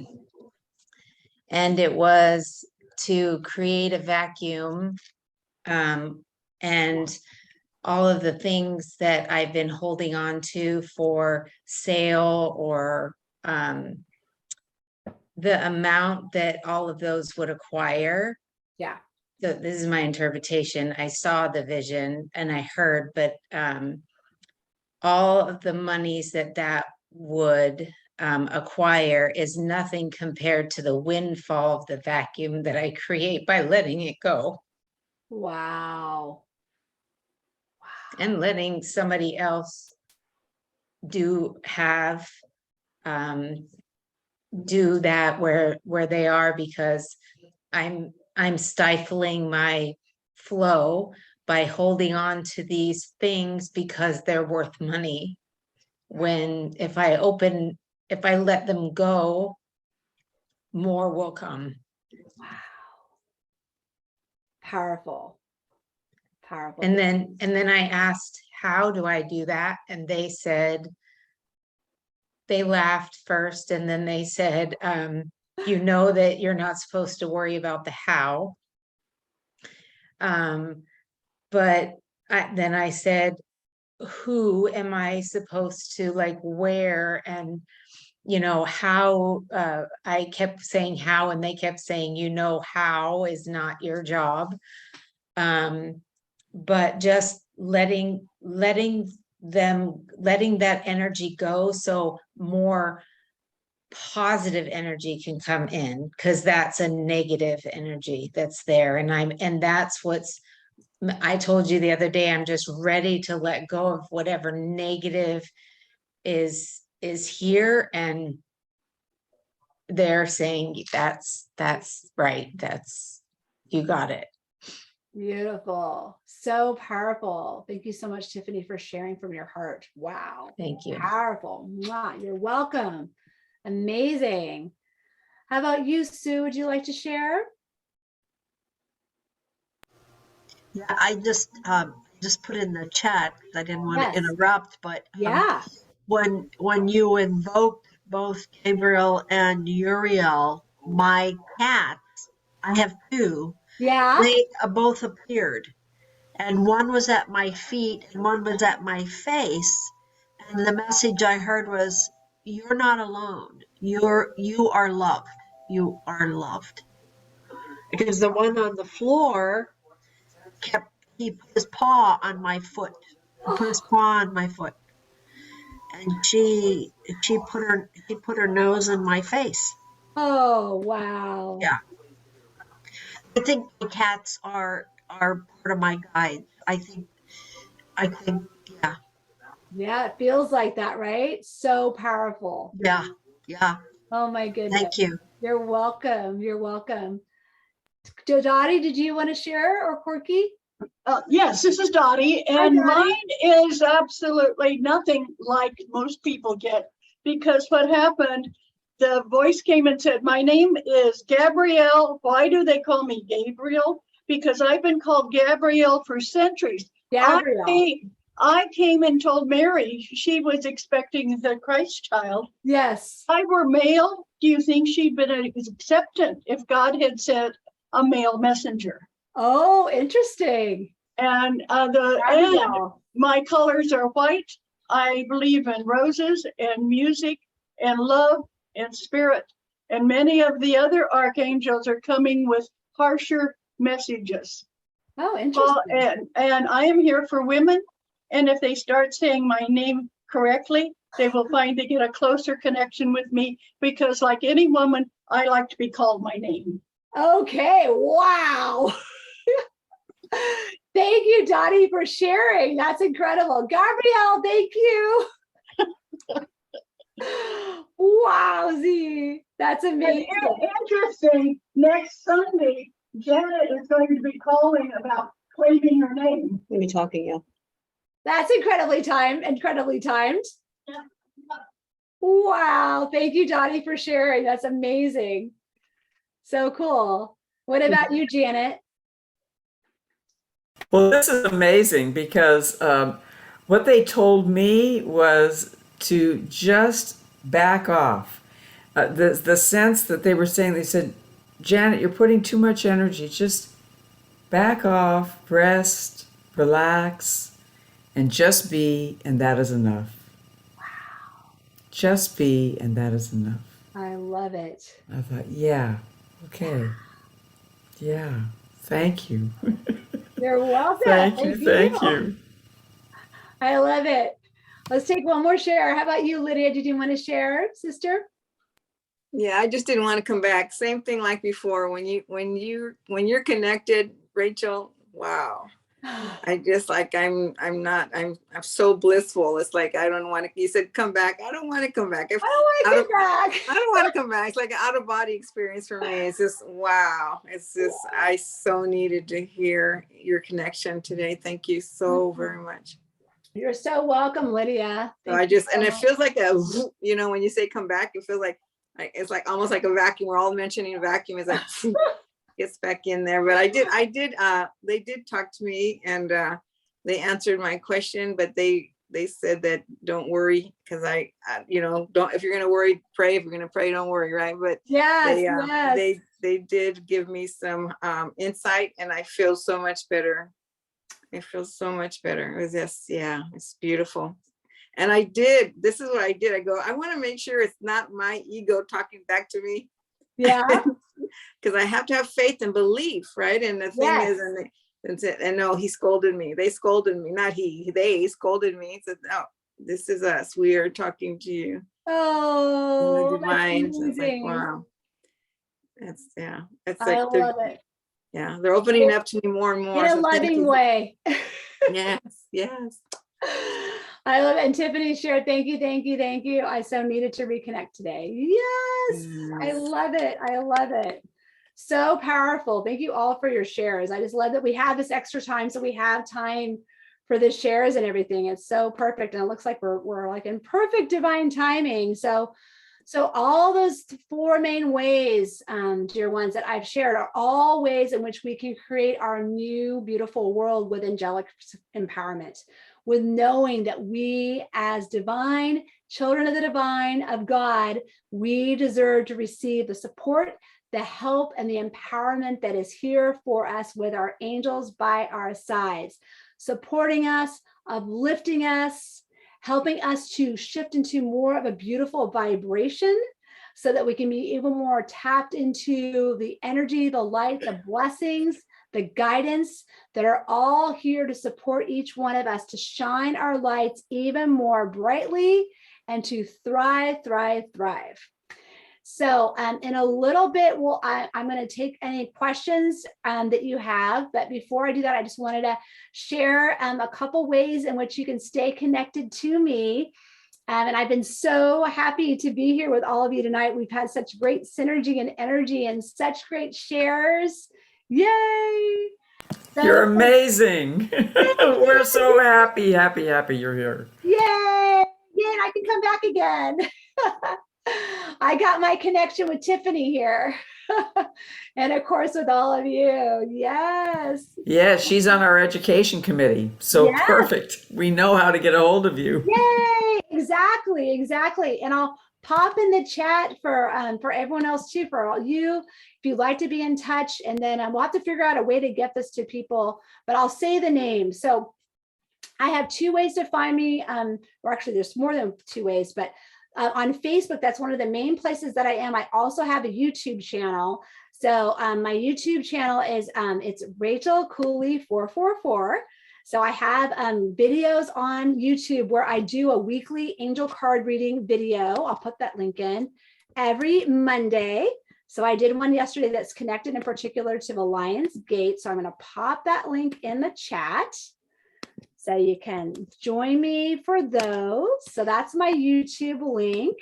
And it was to create a vacuum, and all of the things that I've been holding on to for sale, or the amount that all of those would acquire. Yeah. So this is my interpretation. I saw the vision and I heard, but all of the monies that would acquire is nothing compared to the windfall of the vacuum that I create by letting it go Wow. and letting somebody else do that where they are, because I'm stifling my flow by holding on to these things because they're worth money. When if I let them go, more will come. Wow. Powerful. Powerful. And then I asked, how do I do that? And they said, they laughed first, and then they said, you know that you're not supposed to worry about the how. But then I said, who am I supposed to, like, where, and how. I kept saying how, and they kept saying, how is not your job. But just letting that energy go, so more positive energy can come in, because that's a negative energy that's there. And that's what's, I told you the other day, I'm just ready to let go of whatever negative is here. And they're saying, that's right. You got it. Beautiful. So powerful. Thank you so much, Tiffany, for sharing from your heart. Wow. Thank you. Powerful. Mwah. You're welcome. Amazing. How about you, Sue? Would you like to share? Yeah, I just put in the chat. I didn't want to interrupt, but Yeah. when you invoked both Gabriel and Uriel, my cats, I have two. Yeah. They both appeared, and one was at my feet and one was at my face. And the message I heard was, "You're not alone. You are loved. You are loved." Because the one on the floor he put his paw on my foot. He put his paw on my foot, and she put her nose in my face. Oh, wow. Yeah. I think the cats are part of my guides. I think, yeah. Yeah, it feels like that, right? So powerful. Yeah. Oh my goodness. Thank you. You're welcome. You're welcome. Dottie, did you want to share, or Corky? Yes, this is Dottie, and mine is absolutely nothing like most people get, because what happened, the voice came and said, "My name is Gabrielle. Why do they call me Gabriel? Because I've been called Gabrielle for centuries." Gabrielle. I came and told Mary she was expecting the Christ child. Yes. If I were male, do you think she'd been accepted if God had sent a male messenger? Oh, interesting. And my colors are white. I believe in roses and music and love and spirit. And many of the other archangels are coming with harsher messages. Oh, interesting. And I am here for women. And if they start saying my name correctly, they will find they get a closer connection with me, because like any woman, I like to be called my name. Okay, wow. Thank you, Dottie, for sharing. That's incredible. Gabrielle, thank you. Wowzy. That's amazing. And interesting, next Sunday, Janet is going to be calling about claiming her name. Let me talking, yeah. That's incredibly timed. Yeah. Wow. Thank you, Dottie, for sharing. That's amazing. So cool. What about you, Janet? Well, this is amazing because what they told me was to just back off. The sense that they were saying, they said, Janet, you're putting too much energy. Just back off, rest, relax, and just be, and that is enough. Wow. Just be, and that is enough. I love it. I thought, yeah, okay. Yeah, thank you. You're welcome. Thank you. I love it. Let's take one more share. How about you, Lydia? Did you want to share, sister? Yeah, I just didn't want to come back. Same thing like before. When you're connected, Rachel, wow. I just like I'm so blissful. It's like I don't want to. You said come back. I don't want to come back. I don't want to come back. I don't want to come back. It's like an out of body experience for me. It's just wow. It's just I so needed to hear your connection today. Thank you so very much. You're so welcome, Lydia. So I just and it feels like a when you say come back, it feels like it's like almost like a vacuum. We're all mentioning a vacuum. It's like gets back in there. But they did talk to me and they answered my question, but they said that don't worry, because I don't, if you're gonna worry, pray. If you're gonna pray, don't worry, right? But yes. They did give me some insight, and I feel so much better. It feels so much better. It was just, it's beautiful. And this is what I did. I go, I want to make sure it's not my ego talking back to me. Yeah. Because I have to have faith and belief, right? And the thing is, and no, he scolded me. They scolded me, not he. They scolded me. He said, no, this is us. We are talking to you. Oh, the divine. that's It's like, amazing. wow. It's I like love it. Yeah, they're opening up to me more and more. In a loving way. Yes. I love it. And Tiffany shared, thank you. I so needed to reconnect today. Yes, I love it. So powerful. Thank you all for your shares. I just love that we have this extra time. So we have time for the shares and everything. It's so perfect. And it looks like we're like in perfect divine timing. So all those four main ways, dear ones, that I've shared are all ways in which we can create our new beautiful world with angelic empowerment, with knowing that we as divine children of the divine of God, we deserve to receive the support, the help, and the empowerment that is here for us with our angels by our sides, supporting us, uplifting us, helping us to shift into more of a beautiful vibration so that we can be even more tapped into the energy, the light, the blessings, the guidance that are all here to support each one of us to shine our lights even more brightly and to thrive. So in a little bit, I'm going to take any questions that you have. But before I do that, I just wanted to share a couple ways in which you can stay connected to me. And I've been so happy to be here with all of you tonight. We've had such great synergy and energy and such great shares. Yay! You're amazing. We're so happy you're here. Yay! And I can come back again. I got my connection with Tiffany here. And of course with all of you. Yes. Yeah, she's on our education committee. So perfect. We know how to get a hold of you. Yay! Exactly. And I'll pop in the chat for everyone else too, for all you, if you'd like to be in touch. And then we'll have to figure out a way to get this to people, but I'll say the name. So I have two ways to find me. Or actually there's more than two ways, but On Facebook, that's one of the main places that I am. I also have a YouTube channel. So my YouTube channel is, it's Rachel Cooley 444. So I have videos on YouTube where I do a weekly angel card reading video. I'll put that link in every Monday. So I did one yesterday that's connected in particular to the Lion's Gate. So I'm going to pop that link in the chat so you can join me for those. So that's my YouTube link.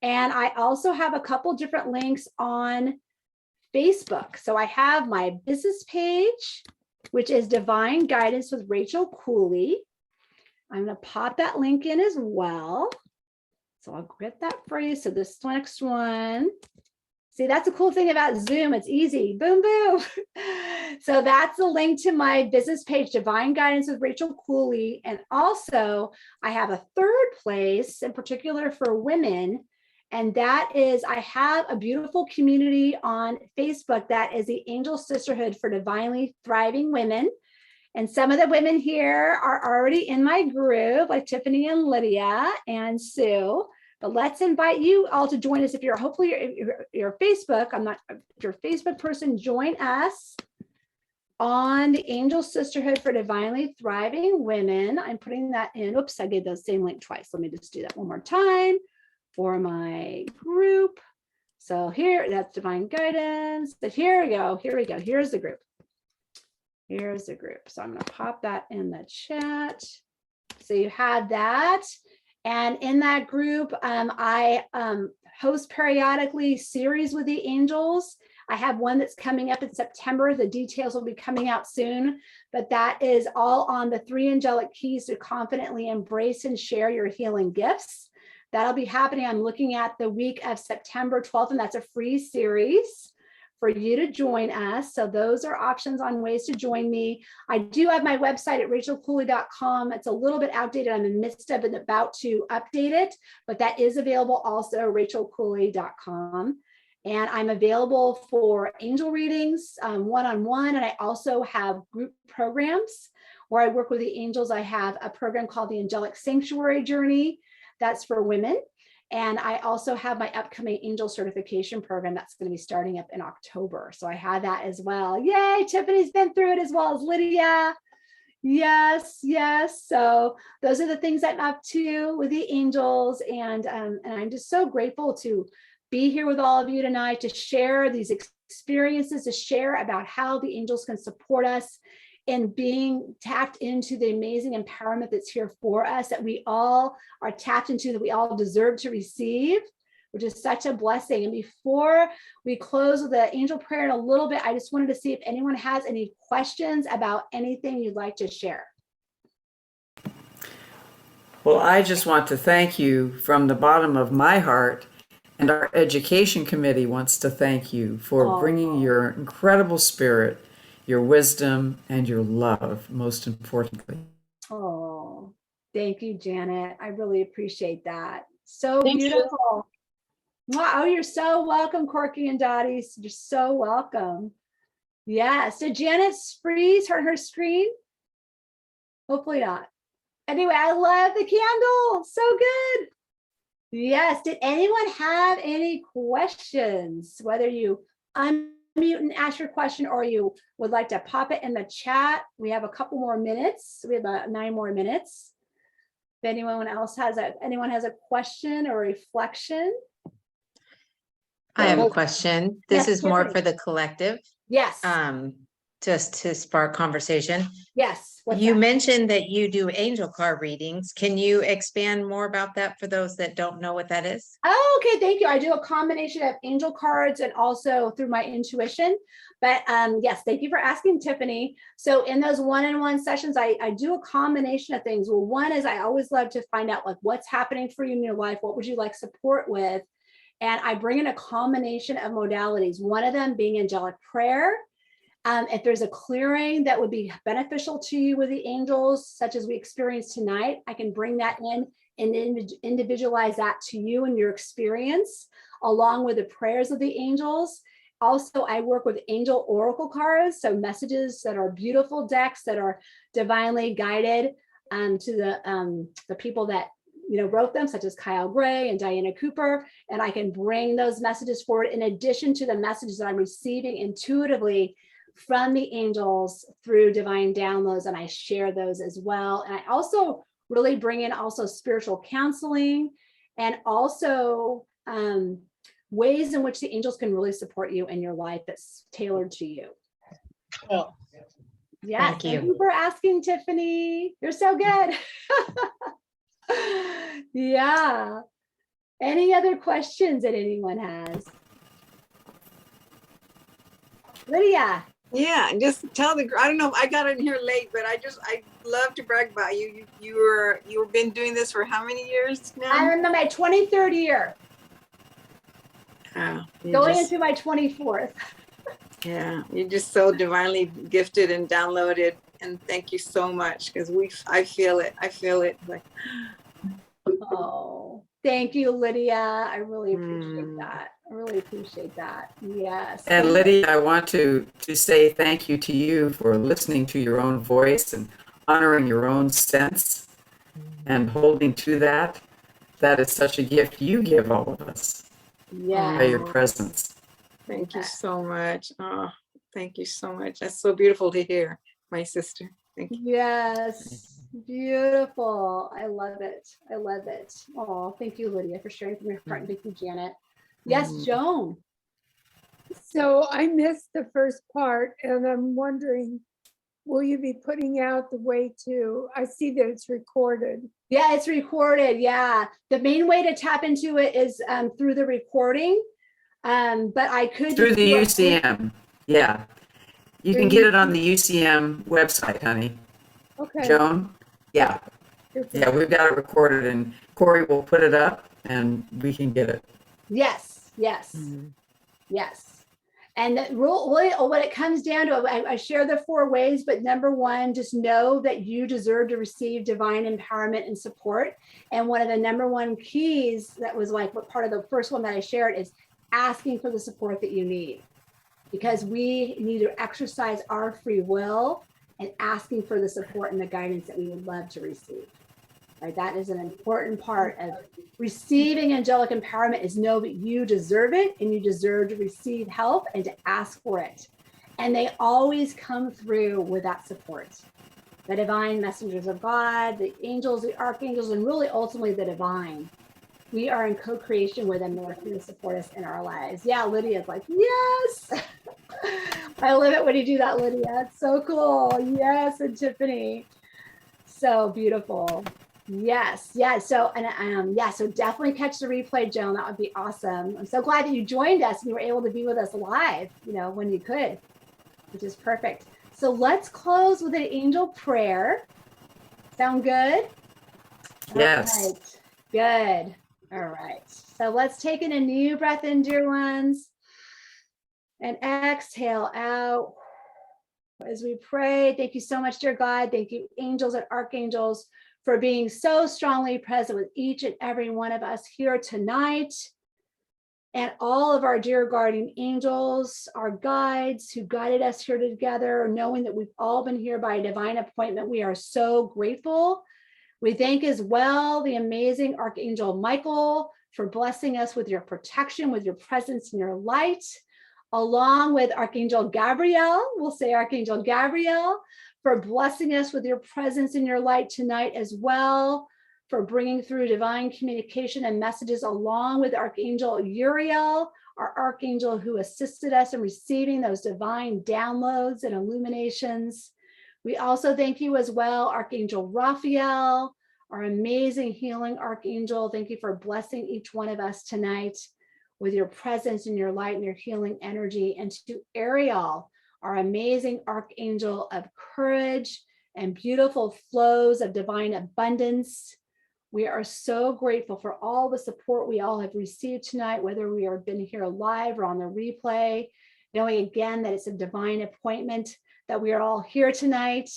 And I also have a couple different links on Facebook. So I have my business page, which is Divine Guidance with Rachel Cooley. I'm going to pop that link in as well. So I'll get that for you. So this next one, see, that's a cool thing about Zoom. It's easy. Boom, boom. So that's the link to my business page, Divine Guidance with Rachel Cooley. And also I have a third place in particular for women. And that is, I have a beautiful community on Facebook that is the Angel Sisterhood for Divinely Thriving Women. And some of the women here are already in my group, like Tiffany and Lydia and Sue. But let's invite you all to join us. If you're hopefully you're Facebook, if you're a Facebook person, join us on the Angel Sisterhood for Divinely Thriving Women. I'm putting that in. Oops, I gave the same link twice. Let me just do that one more time for my group. So here, that's Divine Guidance. But here we go. Here we go. Here's the group. Here's the group. So I'm going to pop that in the chat. So you have that. And in that group, I host periodically series with the angels. I have one that's coming up in September. The details will be coming out soon, but that is all on the 3 angelic keys to confidently embrace and share your healing gifts. That'll be happening. I'm looking at the week of September 12th, and that's a free series for you to join us. So those are options on ways to join me. I do have my website at rachelcooley.com. It's a little bit outdated. I'm in the midst of and about to update it, but that is available also, rachelcooley.com. And I'm available for angel readings, one-on-one. And I also have group programs where I work with the angels. I have a program called the Angelic Sanctuary Journey. That's for women. And I also have my upcoming angel certification program that's going to be starting up in October. So I had that as well. Yay, Tiffany's been through it as well as Lydia. Yes, yes. So those are the things I'm up to with the angels. And I'm just so grateful to be here with all of you tonight to share these experiences, to share about how the angels can support us in being tapped into the amazing empowerment that's here for us, that we all are tapped into, that we all deserve to receive, which is such a blessing. And before we close with the angel prayer in a little bit, I just wanted to see if anyone has any questions about anything you'd like to share. Well, I just want to thank you from the bottom of my heart, and our education committee wants to thank you for bringing your incredible spirit, your wisdom, and your love, most importantly. Oh, thank you, Janet. I really appreciate that. So Thank you. beautiful. Wow, oh, you're so welcome, Corky and Dottie. You're so welcome. Yes. Did Janet freeze her screen? Hopefully not. Anyway, I love the candle. So good. Yes. Did anyone have any questions? Whether you unmute and ask your question or you would like to pop it in the chat. We have a couple more minutes. We have about 9 more minutes. If anyone else has a question or reflection. I have a question. This Yes, is more Tiffany. for the collective, Yes. just to spark conversation. Yes. What's You that? mentioned that you do angel card readings. Can you expand more about that for those that don't know what that is? Oh, okay. Thank you. I do a combination of angel cards and also through my intuition. But yes, thank you for asking, Tiffany. So in those one-on-one sessions, I do a combination of things. Well, one is I always love to find out like what's happening for you in your life. What would you like support with? And I bring in a combination of modalities, one of them being angelic prayer. If there's a clearing that would be beneficial to you with the angels, such as we experienced tonight, I can bring that in and individualize that to you and your experience, along with the prayers of the angels. Also, I work with angel oracle cards, so messages that are beautiful decks that are divinely guided to the people that wrote them, such as Kyle Gray and Diana Cooper, and I can bring those messages forward in addition to the messages that I'm receiving intuitively from the angels through divine downloads, and I share those as well. And I also really bring in also spiritual counseling and also ways in which the angels can really support you in your life that's tailored to you. Oh, Yes, Thank you. thank you for asking, Tiffany. You're so good. Yeah. Any other questions that anyone has? Lydia. Yeah, and just tell I don't know if I got in here late, but I love to brag about you. You've been doing this for how many years now? I'm in my 23rd year, going into my 24th. Yeah, you're just so divinely gifted and downloaded, and thank you so much, because I feel it. Like, Oh, thank you, Lydia. I really appreciate Mm. that. I really appreciate that. Yes. And Lydia, I want to say thank you to you for listening to your own voice and honoring your own sense and holding to that. That is such a gift you give all of us by Yes. your presence. Thank you so much. Oh, thank you so much. That's so beautiful to hear, my sister. Thank you. Yes. Beautiful. I love it. I love it. Oh, thank you, Lydia, for sharing from your heart. And thank you, Janet. Yes, Mm. Joan. So I missed the first part and I'm wondering, will you be putting out the way to, I see that it's recorded. Yeah, it's recorded. Yeah. The main way to tap into it is through the recording. But I could Through the do it- UCM. Yeah. You can get it on the UCM website, honey. Okay. Joan? Yeah. Yeah, we've got it recorded and Corey will put it up and we can get it. Yes, yes, yes. And the rule, what it comes down to, I share the 4 ways, but number 1, just know that you deserve to receive divine empowerment and support. And one of the number 1 keys that was like what part of the first one that I shared is asking for the support that you need, because we need to exercise our free will and asking for the support and the guidance that we would love to receive. Right? That is an important part of receiving angelic empowerment, is know that you deserve it and you deserve to receive help and to ask for it. And they always come through with that support. The divine messengers of God, the angels, the archangels, and really ultimately the divine. We are in co-creation with them. They're here to support us in our lives. Yeah, Lydia's like, yes. I love it when you do that, Lydia. It's so cool. Yes, and Tiffany. So beautiful. Yes, yeah. So so definitely catch the replay, Joan. That would be awesome. I'm so glad that you joined us and you were able to be with us live, when you could, which is perfect. So let's close with an angel prayer. Sound good? Yes. All right. Good. All right. So let's take in a new breath in, dear ones, and exhale out. As we pray, thank you so much, dear God. Thank you, angels and archangels, for being so strongly present with each and every one of us here tonight. And all of our dear guardian angels, our guides who guided us here together, knowing that we've all been here by a divine appointment. We are so grateful. We thank as well the amazing Archangel Michael for blessing us with your protection, with your presence and your light, along with Archangel Gabriel. We'll say Archangel Gabriel for blessing us with your presence and your light tonight as well, for bringing through divine communication and messages, along with Archangel Uriel, our archangel who assisted us in receiving those divine downloads and illuminations. We also thank you as well, Archangel Raphael, our amazing healing archangel. Thank you for blessing each one of us tonight with your presence and your light and your healing energy. And to Ariel, our amazing archangel of courage and beautiful flows of divine abundance. We are so grateful for all the support we all have received tonight, whether we have been here live or on the replay, knowing again that it's a divine appointment that we are all here tonight.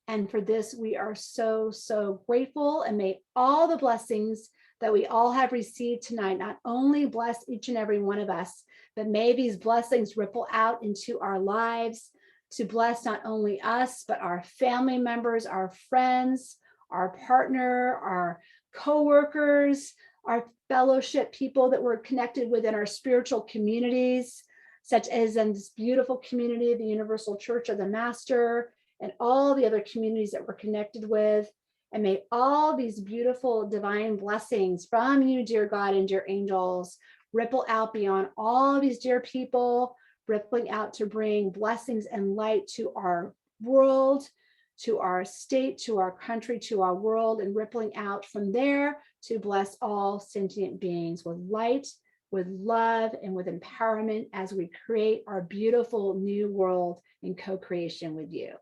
And for this, we are so, so grateful, and may all the blessings that we all have received tonight not only bless each and every one of us, but may these blessings ripple out into our lives to bless not only us, but our family members, our friends, our partner, our coworkers, our fellowship people that we're connected within our spiritual communities, such as in this beautiful community, the Universal Church of the Master, and all the other communities that we're connected with. And may all these beautiful divine blessings from you, dear God and dear angels, ripple out beyond all these dear people, rippling out to bring blessings and light to our world, to our state, to our country, to our world, and rippling out from there to bless all sentient beings with light, with love, and with empowerment as we create our beautiful new world in co-creation with you.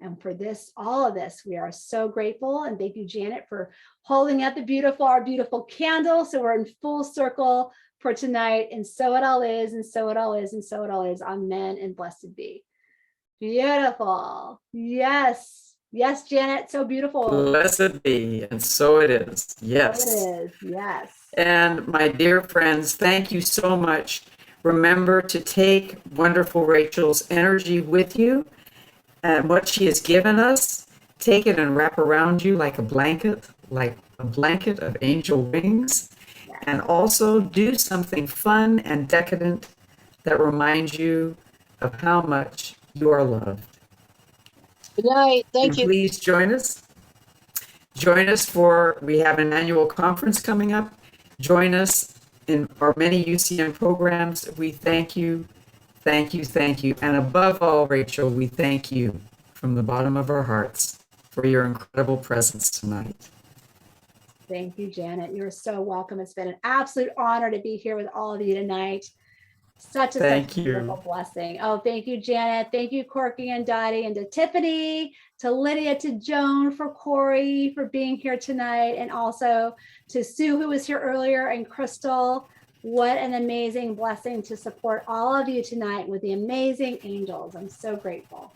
And for this, all of this, we are so grateful. And thank you, Janet, for holding up our beautiful candle. So we're in full circle for tonight. And so it all is, and so it all is, and so it all is. Amen and blessed be. Beautiful. Yes. Yes, Janet, so beautiful. Blessed be, and so it is. Yes. So it is. Yes. And my dear friends, thank you so much. Remember to take wonderful Rachel's energy with you and what she has given us. Take it and wrap around you like a blanket of angel wings. And also do something fun and decadent that reminds you of how much you are loved. Good night. And Thank you. please join us. Join us we have an annual conference coming up. Join us in our many UCM programs. We thank you, thank you, thank you. And above all, Rachel, we thank you from the bottom of our hearts for your incredible presence tonight. Thank you, Janet. You're so welcome. It's been an absolute honor to be here with all of you tonight. Such a beautiful blessing. Oh, thank you, Janet. Thank you, Corky and Dottie, and to Tiffany, to Lydia, to Joan, for Corey, for being here tonight, and also to Sue, who was here earlier, and Crystal. What an amazing blessing to support all of you tonight with the amazing angels. I'm so grateful.